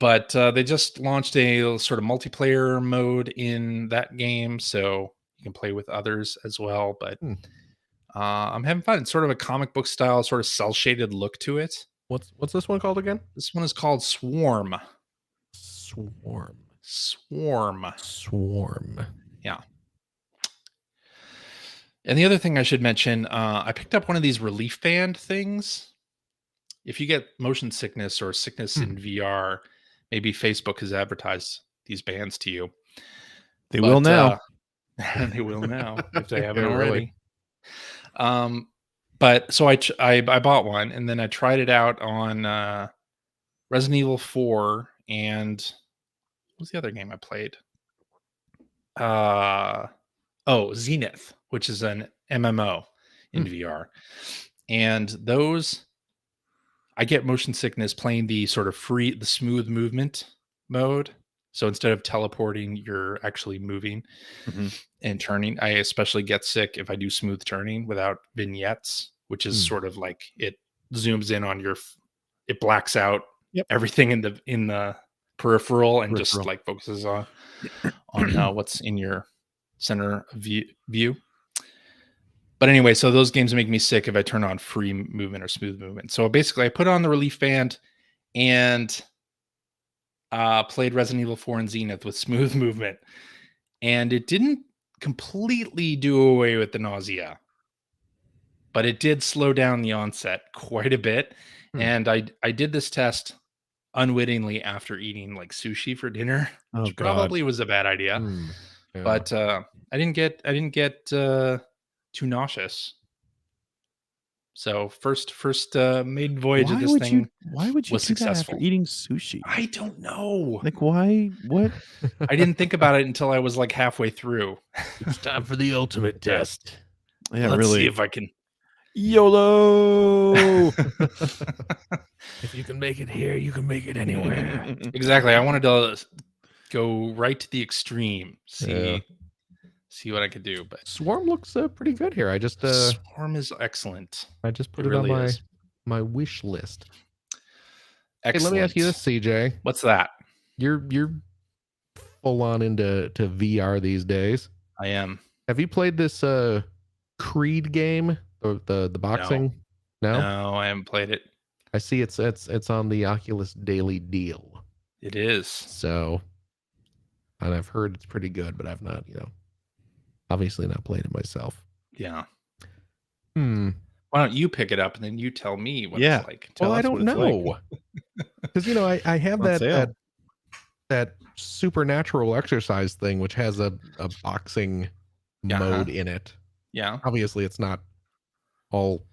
But they just launched a sort of multiplayer mode in that game, so you can play with others as well. But I'm having fun. It's sort of a comic book style, sort of cel shaded look to it. What's this one called again? This one is called Swarm. Swarm. Yeah. And the other thing I should mention, I picked up one of these relief band things. If you get motion sickness or sickness in VR, maybe Facebook has advertised these bands to you. They will now. They will now if they haven't already. But so I bought one, and then I tried it out on Resident Evil 4 and what was the other game I played? Zenith, which is an MMO in VR. And those, I get motion sickness playing the sort of the smooth movement mode. So instead of teleporting, you're actually moving and turning. I especially get sick if I do smooth turning without vignettes, which is sort of like it zooms in on it blacks out everything in the peripheral and just like focuses on what's in your center view. But anyway, so those games make me sick if I turn on free movement or smooth movement. So basically I put on the relief band and played Resident Evil 4 and Zenith with smooth movement. And it didn't completely do away with the nausea, but it did slow down the onset quite a bit. And I did this test unwittingly after eating like sushi for dinner, which probably was a bad idea. But I didn't get too nauseous. So first maiden voyage of this thing. Why would you was do successful that after eating sushi? I don't know. Like why? What? I didn't think about it until I was like halfway through. It's time for the ultimate test. Yeah, Let's really. see if I can. YOLO! If you can make it here, you can make it anywhere. Exactly. I wanted to go right to the extreme. See what I could do. But Swarm looks pretty good here. I just Swarm is excellent. I just put It it on really is. my wish list. Excellent. Hey, let me ask you this, CJ. What's that? You're full on into VR these days. I am. Have you played this Creed game? The boxing? No, I haven't played it. I see it's on the Oculus Daily Deal. It is. So, and I've heard it's pretty good, but I've not, obviously not played it myself. Yeah. Why don't you pick it up and then you tell me what it's like? Well, I don't know. Because I have that supernatural exercise thing, which has a boxing mode in it. Yeah. Obviously, it's not all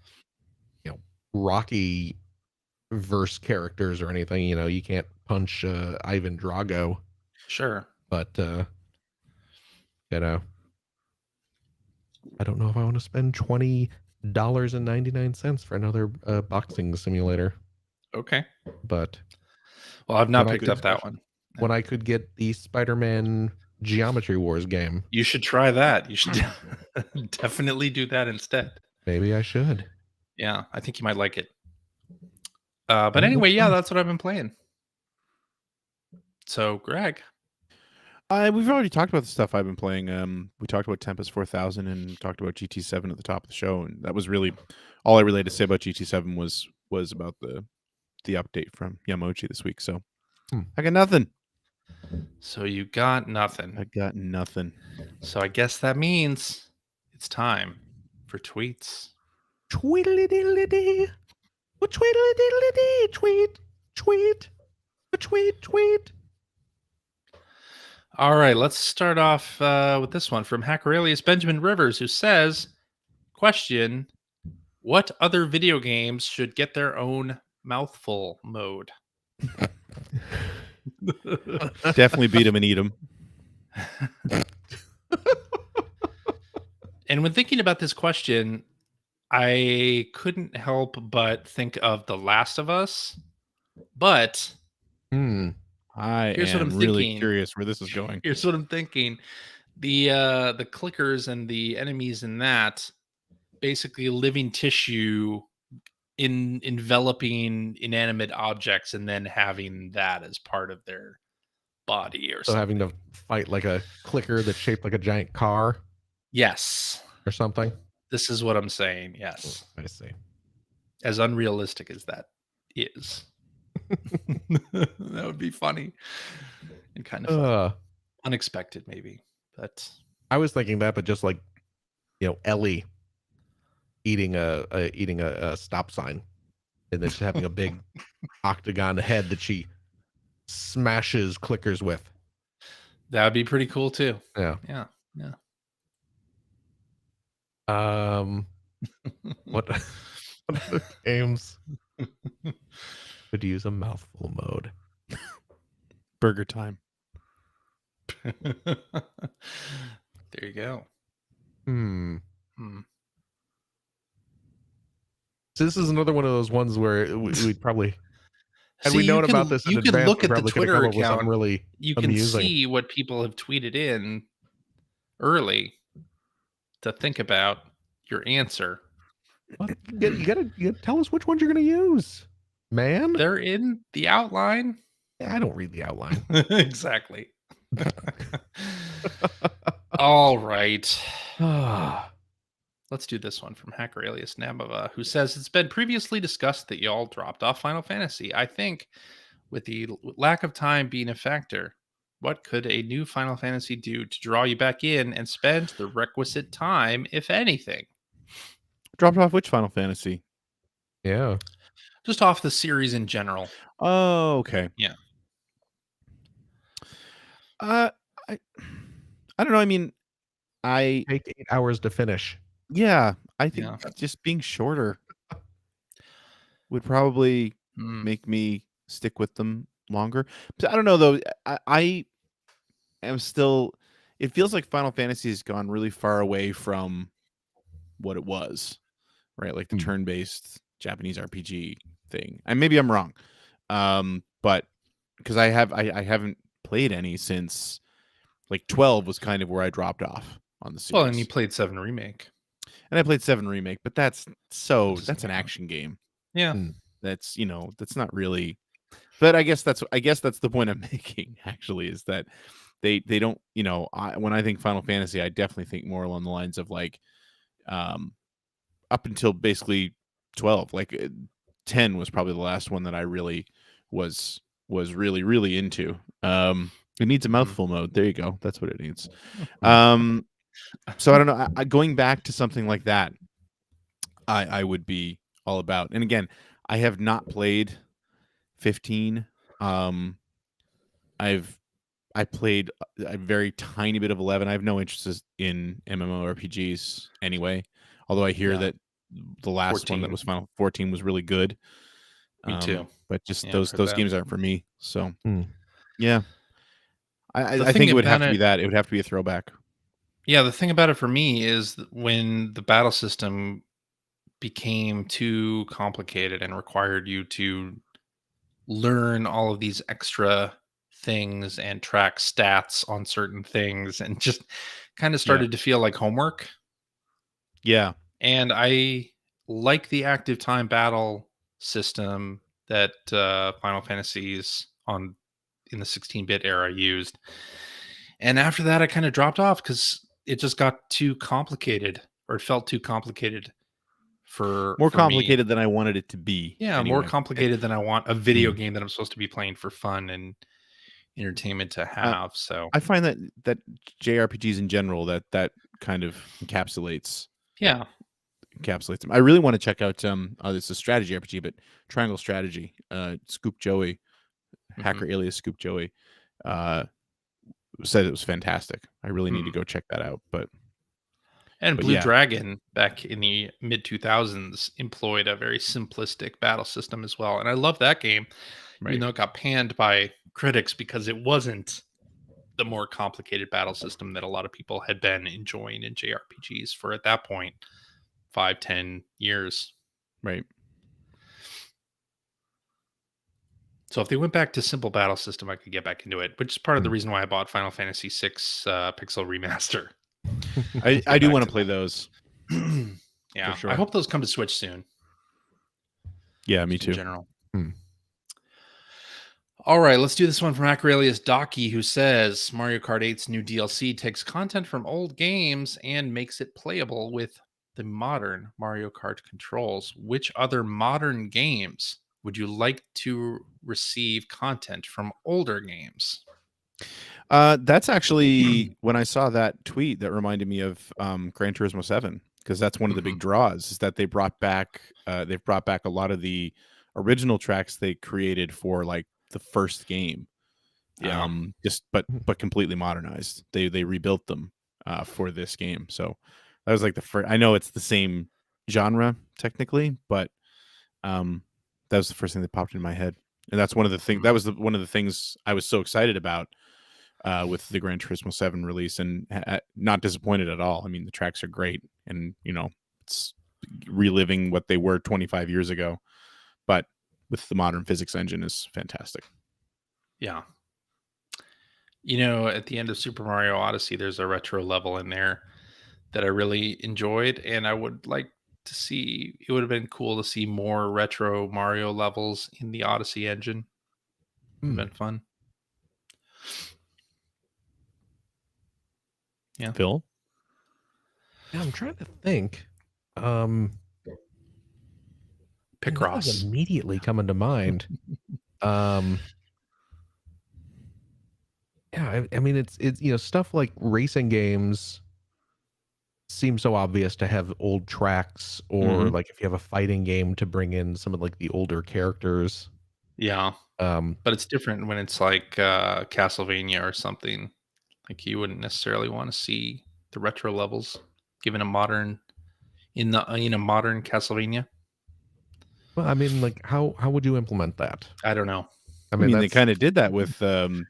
Rocky verse characters or anything. You can't punch Ivan Drago. Sure. But I don't know if I want to spend $20.99 for another boxing simulator. Okay. But I've not picked up that one. When I could get the Spider-Man Geometry Wars game. You should try that. You should definitely do that instead. Maybe I should. Yeah, I think you might like it. But anyway, that's what I've been playing. So, Greg. We've already talked about the stuff I've been playing. We talked about Tempest 4000 and talked about GT7 at the top of the show, and that was really all I really had to say about GT7 was about the update from Yamochi this week. So I got nothing. So you got nothing. I got nothing. So I guess that means it's time for tweets. Tweedly-diddly-dee. Tweedly-diddly-dee. Tweet. Tweet. All right, let's start off with this one from Hackeralius Benjamin Rivers, who says, question, what other video games should get their own mouthful mode? Definitely beat him and eat him. And when thinking about this question, I couldn't help but think of The Last of Us. But I am really curious where this is going. Here's what I'm thinking. The clickers and the enemies in that, basically living tissue in enveloping inanimate objects and then having that as part of their body or So something. having to fight like a clicker that's shaped like a giant car Yes. or something. This is what I'm saying. Yes. I see. As unrealistic as that is. That would be funny and kind of fun. Unexpected, maybe. But I was thinking that, but just like, Ellie eating a stop sign, and then she's having a big octagon head that she smashes clickers with. that would be pretty cool too. Yeah. Yeah. Yeah. What other games could use a mouthful mode? Burger time. There you go. So this is another one of those ones where we'd probably, had See, we known you can- about this in you can advance, look we at the probably could have Twitter come up with something account. really You can amusing. see what people have tweeted in early to think about your answer. What? You gotta tell us which ones you're gonna use, man. They're in the outline. I don't read the outline. Exactly. All right. Let's do this one from Hacker Alias Nabava, who says, it's been previously discussed that y'all dropped off Final Fantasy. I think with the lack of time being a factor, what could a new Final Fantasy do to draw you back in and spend the requisite time, if anything? Dropped off which Final Fantasy? Yeah. Just off the series in general. Oh, okay. Yeah. I don't know. I mean, Take 8 hours to finish. Yeah, I think just being shorter would probably make me stick with them longer. But I don't know though. I am still. It feels like Final Fantasy has gone really far away from what it was, right? Like the turn-based Japanese RPG thing. And maybe I'm wrong, but because I haven't played any since like 12 was kind of where I dropped off on the series. Well, and you played 7 Remake. And I played 7 Remake, but that's an action game. Yeah. That's, that's not really, but I guess that's the point I'm making actually, is that they don't, when I think Final Fantasy, I definitely think more along the lines of like, up until basically 12, like 10 was probably the last one that I really was really, really into. It needs a mouthful mode. There you go. That's what it needs. So I don't know. Going back to something like that, I would be all about. And again, I have not played 15. I played a very tiny bit of 11. I have no interest in MMORPGs anyway. Although I hear that the last 14. one that was Final 14 was really good. Me too. But just those games aren't for me. So yeah, I thing think it would have about to be that. It would have to be a throwback. Yeah, the thing about it for me is that when the battle system became too complicated and required you to learn all of these extra things and track stats on certain things and just kind of started to feel like homework. Yeah. And I like the active time battle system that Final Fantasies in the 16-bit era used. And after that, I kind of dropped off because it just got too complicated, or it felt too complicated for complicated me. than I wanted it to be. Yeah, anyway. more complicated than I want a video game that I'm supposed to be playing for fun and entertainment to have. So I find that JRPGs in general, that kind of encapsulates them. I really want to check out this is a strategy RPG, but Triangle Strategy. Scoop Joey, Hacker Alias Scoop Joey, said it was fantastic. I really need to go check that out. But Blue Dragon back in the mid 2000s employed a very simplistic battle system as well, and I love that game. Even though it got panned by critics because it wasn't the more complicated battle system that a lot of people had been enjoying in JRPGs for, at that point, 5-10 years. Right. So if they went back to simple battle system, I could get back into it, which is part of the reason why I bought Final Fantasy VI Pixel Remaster. I do want to play those. Yeah, for sure. I hope those come to Switch soon. Yeah, me just too. in general. Hmm. All right, let's do this one from Acrelius Docky, who says Mario Kart 8's new DLC takes content from old games and makes it playable with the modern Mario Kart controls. Which other modern games would you like to receive content from older games? That's actually when I saw that tweet that reminded me of Gran Turismo 7, because that's one of the big draws is that they've brought back a lot of the original tracks they created for like the first game. Yeah. But completely modernized. They rebuilt them for this game. So that was like the first. I know it's the same genre technically, but that was the first thing that popped in my head, and that's one of the things. That was one of the things I was so excited about with the Gran Turismo 7 release, and not disappointed at all. I mean, the tracks are great, and it's reliving what they were 25 years ago, but with the modern physics engine is fantastic. Yeah. At the end of Super Mario Odyssey, there's a retro level in there that I really enjoyed, and I would like to see. It would have been cool to see more retro Mario levels in the Odyssey engine. Would have been fun. Yeah. Phil? Yeah, I'm trying to think. Picross. Nothing's immediately coming to mind. Yeah, I mean it's stuff like racing games seem so obvious to have old tracks, or like if you have a fighting game to bring in some of like the older characters. Yeah. But it's different when it's like Castlevania or something. Like you wouldn't necessarily want to see the retro levels given a modern in a modern Castlevania. well, I mean, like how would you implement that? I don't know. I mean they kind of did that with that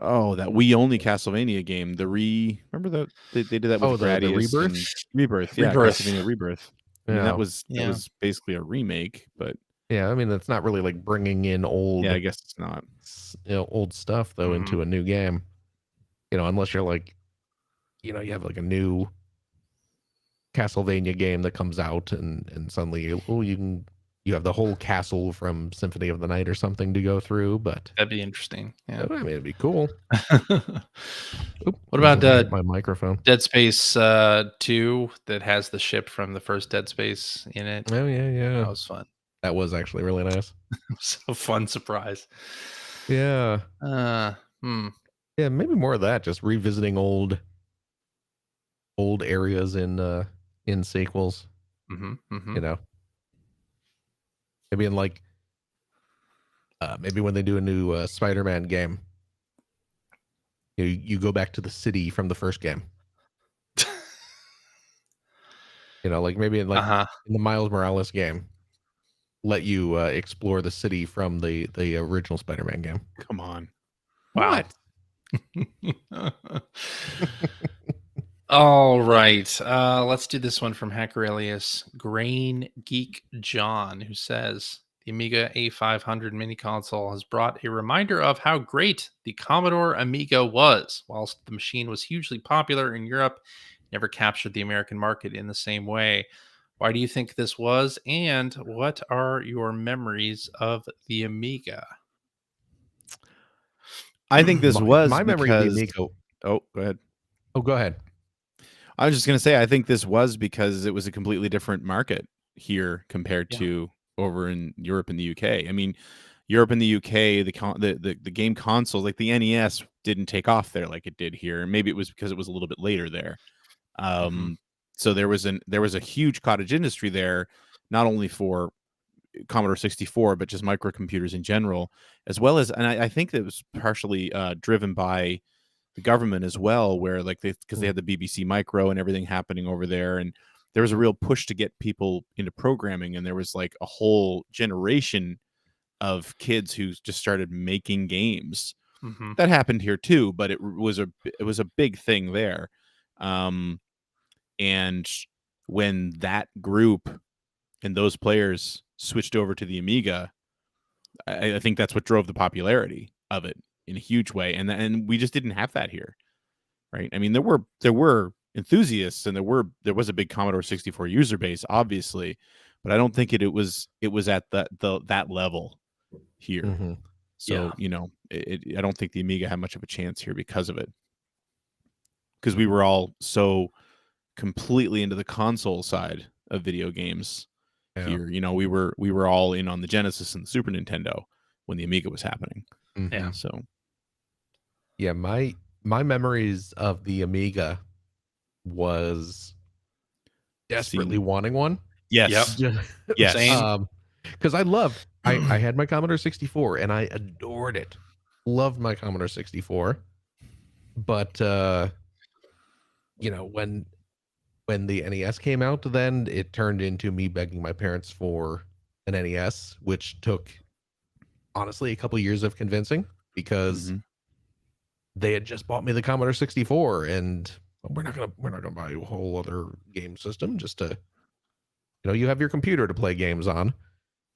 Wii only Castlevania game. Remember that they did that with the Rebirth? Rebirth. Yeah, Rebirth. Castlevania Rebirth. I mean, that was basically a remake, but yeah, I mean that's not really like bringing in old. Yeah, I guess it's not. Old stuff though into a new game. Unless you're like, you have like a new Castlevania game that comes out, and suddenly you have the whole castle from Symphony of the Night or something to go through. But that'd be interesting. Yeah, I mean it'd be cool. What about my microphone? Dead Space 2 that has the ship from the first Dead Space in it? Oh yeah, that was fun. That was actually really nice. It was a fun surprise. Yeah. Yeah, maybe more of that. Just revisiting old areas in sequels. Maybe in like maybe when they do a new Spider-Man game, you go back to the city from the first game. Like maybe in in the Miles Morales game, let you explore the city from the original Spider-Man game. Come on. Wow. All right. Let's do this one from Hacker Alias Grain Geek John, who says the Amiga A500 mini console has brought a reminder of how great the Commodore Amiga was. Whilst the machine was hugely popular in Europe, it never captured the American market in the same way. Why do you think this was, and what are your memories of the Amiga? I think this was my memory of the Amiga. Oh, go ahead. Oh, go ahead. I was just going to say, I think this was because it was a completely different market here compared to over in Europe and the UK. I mean, Europe and the UK, the game consoles, like the NES, didn't take off there like it did here. Maybe it was because it was a little bit later there. So there was a huge cottage industry there, not only for Commodore 64, but just microcomputers in general, as well as, and I think that was partially driven by the government as well, where like because they had the BBC Micro and everything happening over there, and there was a real push to get people into programming, and there was like a whole generation of kids who just started making games. That happened here too, but it was a big thing there. And when that group and those players switched over to the Amiga, I think that's what drove the popularity of it in a huge way. And we just didn't have that here, right? I mean, there were enthusiasts, and there was a big Commodore 64 user base, obviously, but I don't think it was at that level here. Mm-hmm. So I don't think the Amiga had much of a chance here because of it, because we were all so completely into the console side of video games here. We were all in on the Genesis and the Super Nintendo when the Amiga was happening. Mm-hmm. Yeah. So yeah, my memories of the Amiga was desperately wanting one. Yes. Yep. Yes. Same. Because I had my Commodore 64 and I adored it. Loved my Commodore 64. But when the NES came out, then it turned into me begging my parents for an NES, which took honestly a couple years of convincing, because they had just bought me the Commodore 64, and we're not gonna buy a whole other game system just to, you have your computer to play games on.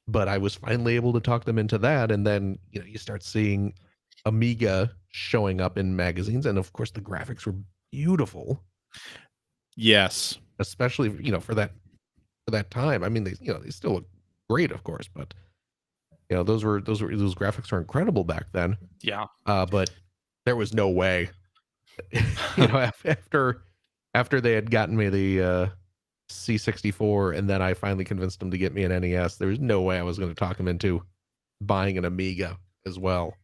But I was finally able to talk them into that, and then you start seeing Amiga showing up in magazines, and of course the graphics were beautiful. Yes, especially for that time. I mean, they still look great, of course, but those graphics were incredible back then. Yeah. But there was no way, after they had gotten me the C64, and then I finally convinced them to get me an NES. There was no way I was going to talk them into buying an Amiga as well.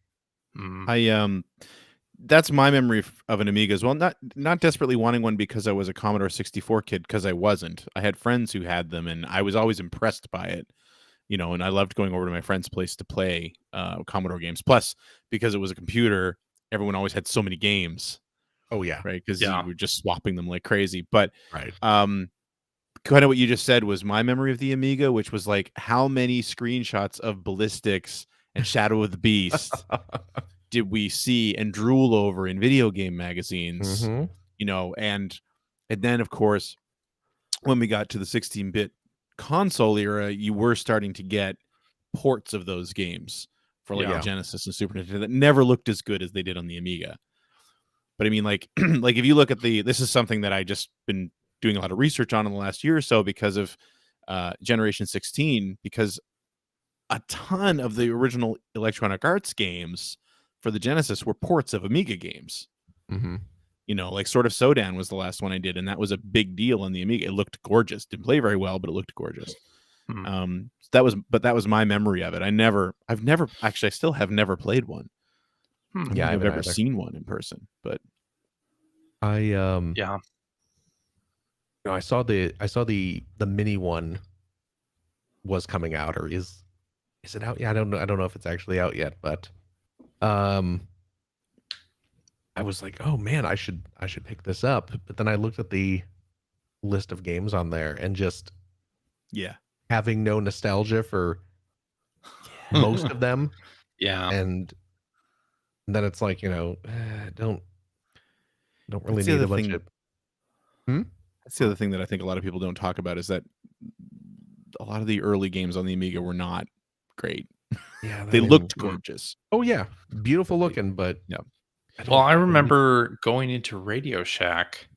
That's my memory of an Amiga as well. Not desperately wanting one because I was a Commodore 64 kid, because I wasn't. I had friends who had them, and I was always impressed by it. And I loved going over to my friend's place to play Commodore games. Plus, because it was a computer, everyone always had so many games. Oh yeah, right. Because you were just swapping them like crazy. But right. Kind of what you just said was my memory of the Amiga, which was like, how many screenshots of Ballistics and Shadow of the Beast did we see and drool over in video game magazines? And then of course, when we got to the 16-bit console era, you were starting to get ports of those games for like Genesis and Super Nintendo that never looked as good as they did on the Amiga. But I mean, like if you look at this is something that I just been doing a lot of research on in the last year or so because of Generation 16, because a ton of the original Electronic Arts games for the Genesis were ports of Amiga games. Like Sword of Sodan was the last one I did, and that was a big deal on the Amiga. It looked gorgeous. Didn't play very well, but it looked gorgeous. That was my memory of it. I still have never played one. Yeah, I've never seen one in person, but I saw the mini one was coming out, or is it out? Yeah, I don't know if it's actually out yet, but I was like, oh man, I should pick this up. But then I looked at the list of games on there, and just having no nostalgia for most of them. And then it's like, don't really need a bunch of That's the other thing that I think a lot of people don't talk about, is that a lot of the early games on the Amiga were not great. Yeah, they looked gorgeous. Oh yeah, beautiful looking, but I remember going into Radio Shack,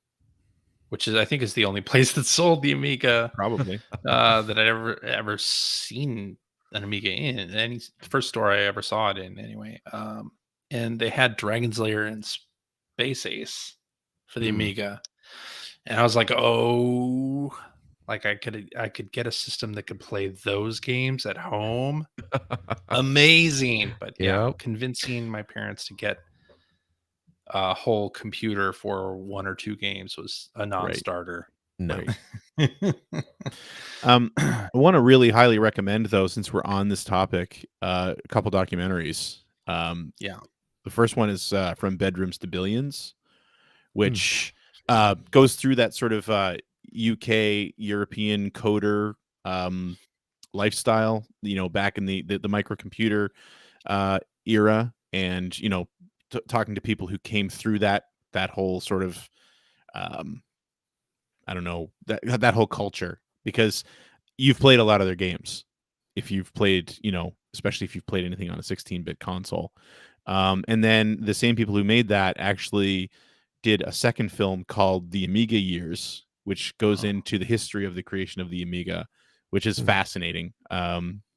which I think is the only place that sold the Amiga, probably that I ever seen an Amiga in. Any first store I ever saw it in, anyway. And they had Dragon's Lair and Space Ace for the Amiga. And I was like, oh, like I could get a system that could play those games at home. Amazing. But convincing my parents to get a whole computer for one or two games was a non-starter. No. I want to really highly recommend, though, since we're on this topic, a couple documentaries. The first one is From Bedrooms to Billions, which goes through that sort of UK European coder lifestyle, back in the microcomputer era, and talking to people who came through that whole sort of I don't know, that whole culture, because you've played a lot of their games. If you've played, especially if you've played anything on a 16-bit console. And then the same people who made that actually did a second film called The Amiga Years, which goes into the history of the creation of the Amiga, which is fascinating.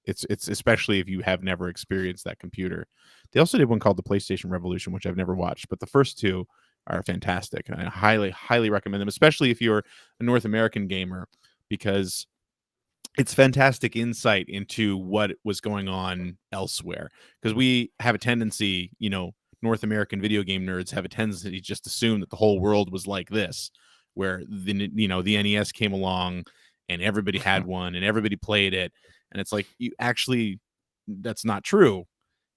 It's especially if you have never experienced that computer. They also did one called the PlayStation Revolution, which I've never watched, but the first two are fantastic, and I highly recommend them, especially if you're a North American gamer, because it's fantastic insight into what was going on elsewhere. Because we have a tendency, North American video game nerds have a tendency to just assume that the whole world was like this, where the NES came along and everybody had one and everybody played it, and it's like, that's not true.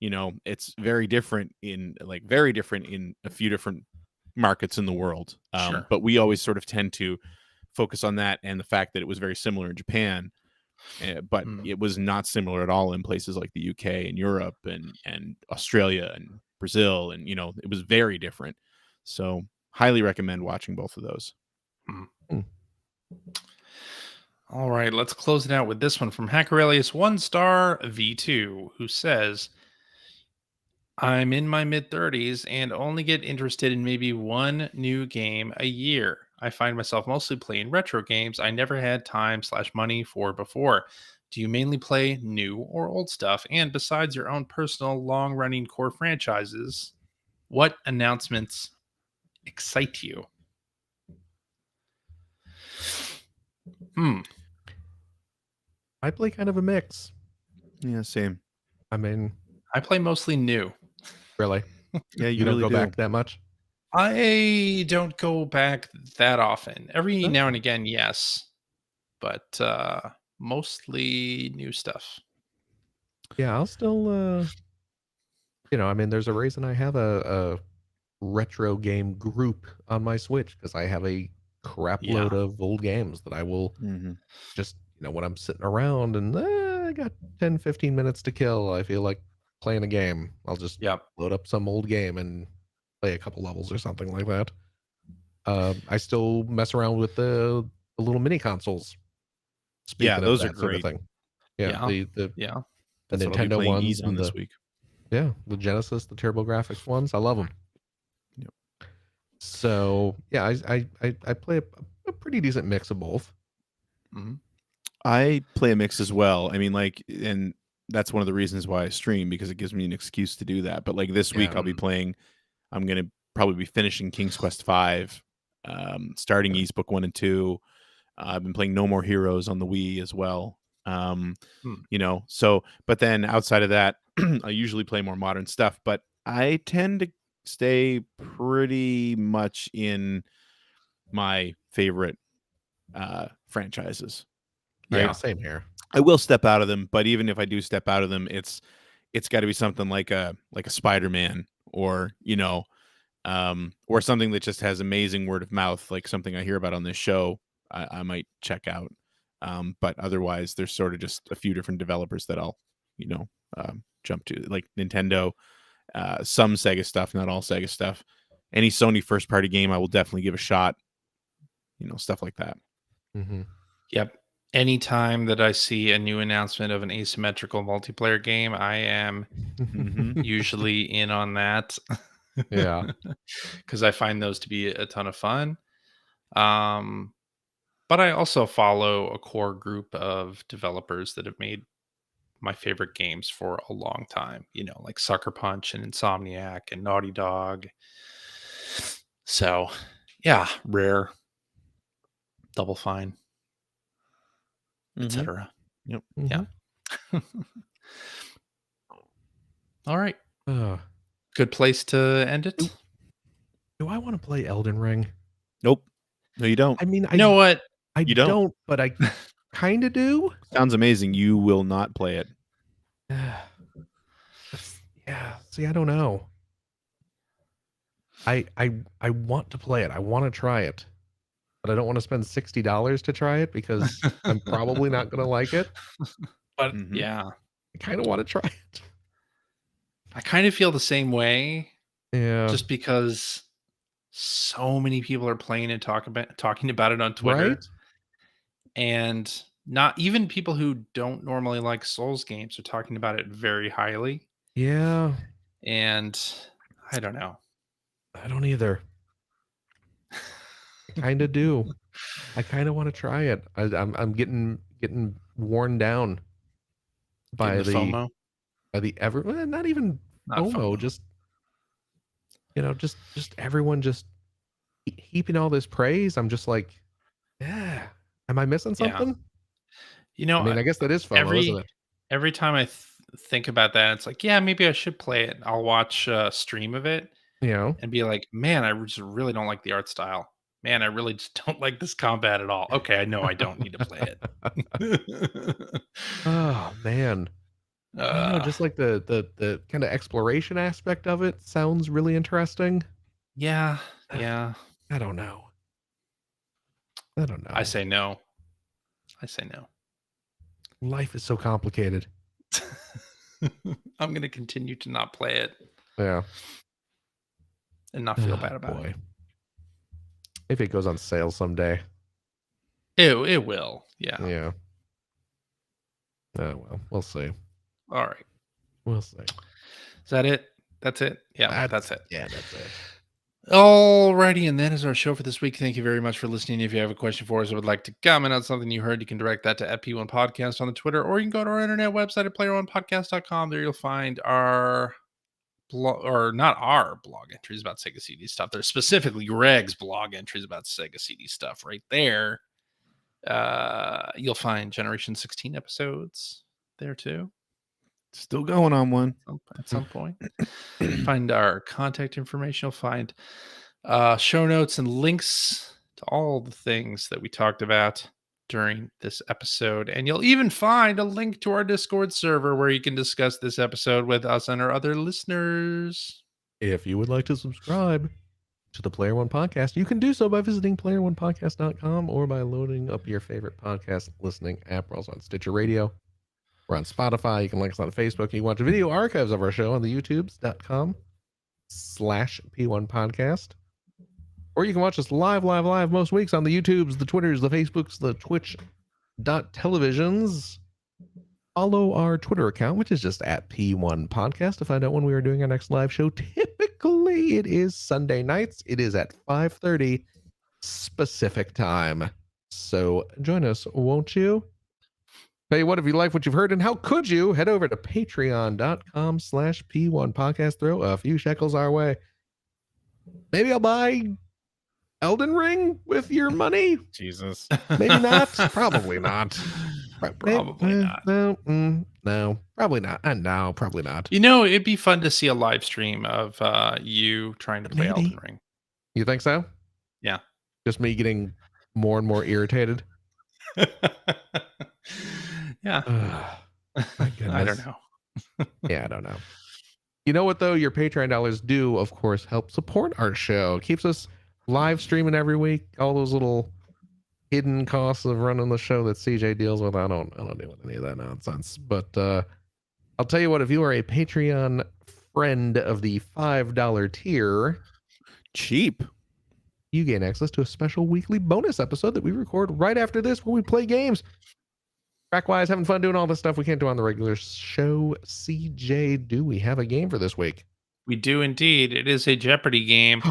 It's very different in a few different markets in the world. Sure. But we always sort of tend to focus on that and the fact that it was very similar in Japan. But it was not similar at all in places like the UK and Europe and Australia and Brazil, and it was very different. So highly recommend watching both of those. All right, let's close it out with this one from Hackerelius 1-star V2, who says, I'm in my mid-30s and only get interested in maybe one new game a year. I find myself mostly playing retro games I never had time/money for before. Do you mainly play new or old stuff? And besides your own personal long-running core franchises, what announcements excite you? I play kind of a mix. Yeah, same. I mean, I play mostly new. Really? Yeah, You don't really go do. back that much? I don't go back that often. Every now and again, yes. But mostly new stuff. Yeah, I'll still I mean, there's a reason I have a retro game group on my Switch, because I have a crap load of old games that I will just, when I'm sitting around and I got 10-15 minutes to kill, I feel like playing a game, I'll just load up some old game and play a couple levels or something like that. I still mess around with the little mini consoles. Speaking those of are that sort great. of thing. The Nintendo ones on this week. Yeah, the Genesis, the TurboGrafx ones, I love them. Yep. So yeah, I play a pretty decent mix of both. I play a mix as well. I mean, and that's one of the reasons why I stream, because it gives me an excuse to do that. But this week I'll be playing. I'm gonna probably be finishing King's Quest V, starting East Book 1 and 2. I've been playing No More Heroes on the Wii as well. So, but then outside of that, I usually play more modern stuff, but I tend to stay pretty much in my favorite franchises. Right? Yeah, same here. I will step out of them, but even if I do step out of them, it's got to be something like a Spider-Man, or or something that just has amazing word of mouth, like something I hear about on this show. I might check out. But otherwise, there's sort of just a few different developers that I'll, jump to, like Nintendo, some Sega stuff, not all Sega stuff. Any Sony first party game, I will definitely give a shot. Stuff like that. Yep. Anytime that I see a new announcement of an asymmetrical multiplayer game, I am usually in on that. Yeah. Because I find those to be a ton of fun. But I also follow a core group of developers that have made my favorite games for a long time, like Sucker Punch and Insomniac and Naughty Dog. So, yeah, Rare, Double Fine, etc. Yep. Yeah. All right. Good place to end it. Do I want to play Elden Ring? Nope. No, you don't. I mean, you know what? I don't, but I kind of do. Sounds amazing. You will not play it. Yeah. See, I don't know. I want to play it. I want to try it, but I don't want to spend $60 to try it, because I'm probably not going to like it. But yeah, I kind of want to try it. I kind of feel the same way. Yeah. Just because so many people are playing and talking about it on Twitter. Right? And not even people who don't normally like Souls games are talking about it very highly. Yeah. And I don't know. I don't either. I kind of do. I kind of want to try it. I'm getting worn down by the FOMO. Not even Not FOMO, FOMO. just just everyone just heaping all this praise. I'm just like, yeah, am I missing something? I I guess that is FOMO, isn't it? Every time I think about that, it's like, yeah, maybe I should play it. I'll watch a stream of it and be like, man, I just really don't like the art style. Man, I really just don't like this combat at all. Okay, I know I don't need to play it. Oh man. I don't know, just like the kind of exploration aspect of it sounds really interesting. Yeah. I don't know. I say no. Life is so complicated. I'm going to continue to not play it. Yeah. And not feel bad about it. Maybe it goes on sale someday. It will. Yeah. Yeah. Oh, well, we'll see. All right. We'll see. Is that it? That's it? Yeah, that's it. Yeah, that's it. Alrighty, and that is our show for this week. Thank you very much for listening. If you have a question for us or would like to comment on something you heard, you can direct that to @P1 Podcast on the Twitter, or you can go to our internet website at player1podcast.com. There you'll find our blog, or not our blog entries about Sega CD stuff. There's specifically Greg's blog entries about Sega CD stuff right there. You'll find Generation 16 episodes there too. Still going on one at some point. Find our contact information. You'll find show notes and links to all the things that we talked about during this episode. And you'll even find a link to our Discord server where you can discuss this episode with us and our other listeners. If you would like to subscribe to the Player One Podcast, you can do so by visiting player1podcast.com or by loading up your favorite podcast listening app. We're also on Stitcher Radio. We're on Spotify. You can like us on Facebook. You can watch the video archives of our show on the youtubes.com/P1 Podcast. Or you can watch us live most weeks on the YouTubes, the Twitters, the Facebooks, the Twitch.televisions. Follow our Twitter account, which is just @P1 Podcast, to find out when we are doing our next live show. Typically, it is Sunday nights. It is at 5:30 Pacific time. So join us, won't you? Tell you what, if you like what you've heard, and how could you, head over to patreon.com/P1 Podcast. Throw a few shekels our way. Maybe I'll buy Elden Ring with your money. Jesus. Maybe not. Probably not. Probably not. No, probably not. No, probably not. It'd be fun to see a live stream of you trying to play Elden Ring. You think so? Yeah. Just me getting more and more irritated. Yeah. My goodness. I don't know. Yeah, I don't know. You know what, though? Your Patreon dollars do, of course, help support our show. It keeps us live streaming every week. All those little hidden costs of running the show that CJ deals with. I don't deal with any of that nonsense. But I'll tell you what, if you are a Patreon friend of the $5 tier, cheap, you gain access to a special weekly bonus episode that we record right after this when we play games. Track-wise, having fun doing all this stuff we can't do on the regular show. CJ, do we have a game for this week? We do indeed. It is a Jeopardy game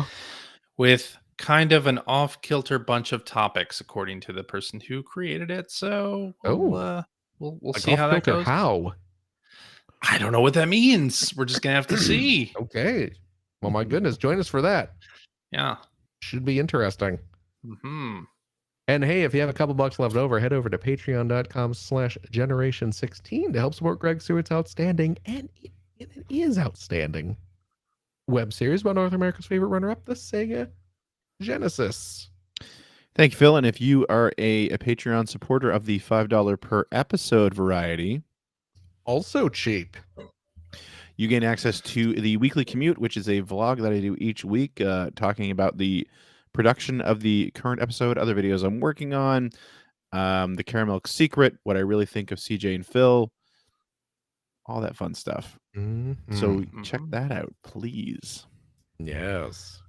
with kind of an off-kilter bunch of topics, according to the person who created it. So we'll like see how that goes. How? I don't know what that means. We're just gonna have to see. Okay. Well, my goodness, join us for that. Yeah, should be interesting. Mm-hmm. And hey, if you have a couple bucks left over, head over to patreon.com/generation16 to help support Greg Stewart's outstanding, and it is outstanding, web series about North America's favorite runner-up, the Sega Genesis. Thank you, Phil. And if you are a Patreon supporter of the $5 per episode variety, also cheap, you gain access to the Weekly Commute, which is a vlog that I do each week, talking about the production of the current episode, other videos I'm working on, the Caramel Secret, what I really think of CJ and Phil, all that fun stuff. Mm-hmm. So check that out, please. Yes.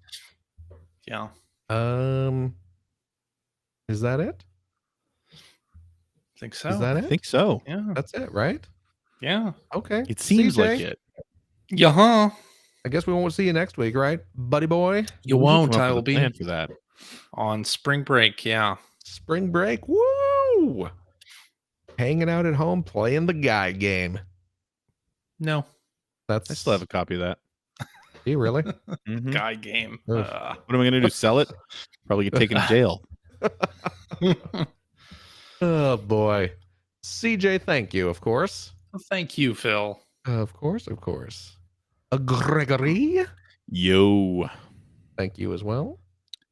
Yeah. Is that it? I think so. Is that it? I think so. Yeah. That's it, right? Yeah. Okay. It seems CJ? like it. Yeah. I guess we won't see you next week, right, buddy boy? You won't. I I will be for that on spring break. Yeah. Spring break. Woo! hanging out at home playing the guy game. No. I still have a copy of that. Do you really? Mhm. Guy game. What am I going to do? Sell it? Probably get taken to jail. Oh boy. CJ, thank you, of course. Thank you, Phil. Of course. Gregory, Yo. thank you as well.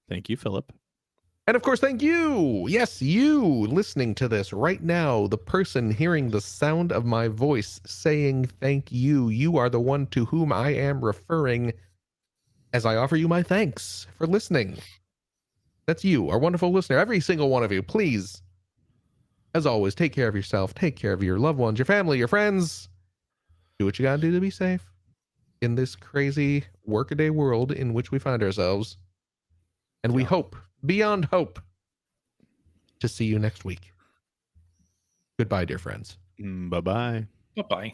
Thank you, Philip. And of course, thank you. Yes, you listening to this right now, the person hearing the sound of my voice saying thank you. You are the one to whom I am referring as I offer you my thanks for listening. That's you, our wonderful listener. Every single one of you, please, as always, take care of yourself, take care of your loved ones, your family, your friends. Do what you gotta do to be safe in this crazy workaday world in which we find ourselves. And we hope, beyond hope, to see you next week. Goodbye, dear friends. Bye-bye. Bye-bye.